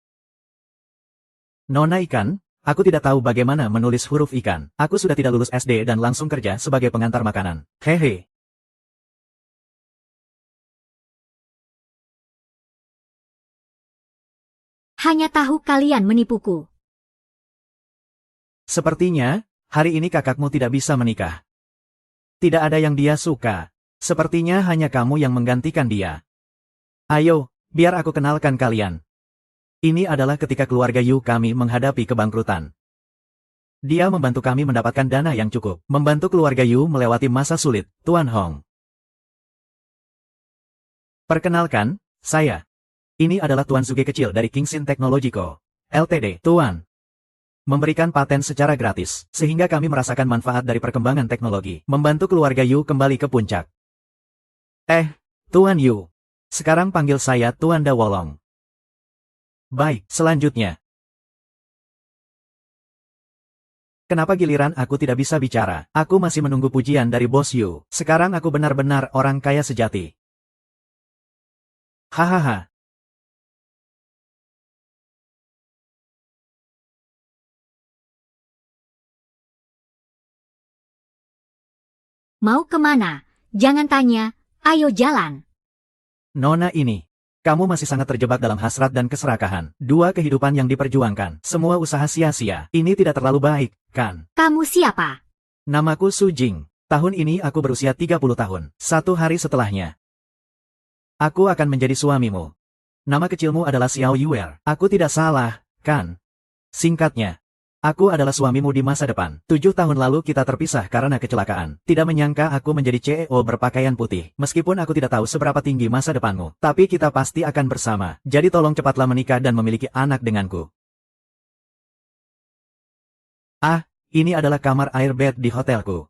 Nona ikan, aku tidak tahu bagaimana menulis huruf ikan. Aku sudah tidak lulus SD dan langsung kerja sebagai pengantar makanan. Hehe. Hanya tahu kalian menipuku. Sepertinya, hari ini kakakmu tidak bisa menikah. Tidak ada yang dia suka. Sepertinya hanya kamu yang menggantikan dia. Ayo, biar aku kenalkan kalian. Ini adalah ketika keluarga Yu kami menghadapi kebangkrutan. Dia membantu kami mendapatkan dana yang cukup, membantu keluarga Yu melewati masa sulit, Tuan Hong. Perkenalkan, saya. Ini adalah Tuan Suge kecil dari Kingsin Technology Co. Ltd. Tuan. Memberikan paten secara gratis, sehingga kami merasakan manfaat dari perkembangan teknologi, membantu keluarga Yu kembali ke puncak. Tuan Yu. Sekarang panggil saya Tuan Da Wolong. Baik, selanjutnya. Kenapa giliran aku tidak bisa bicara? Aku masih menunggu pujian dari Bos Yu. Sekarang aku benar-benar orang kaya sejati. Hahaha. Mau kemana? Jangan tanya, ayo jalan. Nona ini. Kamu masih sangat terjebak dalam hasrat dan keserakahan. Dua kehidupan yang diperjuangkan. Semua usaha sia-sia. Ini tidak terlalu baik, kan? Kamu siapa? Namaku Su Jing. Tahun ini aku berusia 30 tahun. 1 hari setelahnya. Aku akan menjadi suamimu. Nama kecilmu adalah Xiao Yuer. Aku tidak salah, kan? Singkatnya. Aku adalah suamimu di masa depan. 7 tahun lalu kita terpisah karena kecelakaan. Tidak menyangka aku menjadi CEO berpakaian putih. Meskipun aku tidak tahu seberapa tinggi masa depanmu. Tapi kita pasti akan bersama. Jadi tolong cepatlah menikah dan memiliki anak denganku. Ini adalah kamar airbed di hotelku.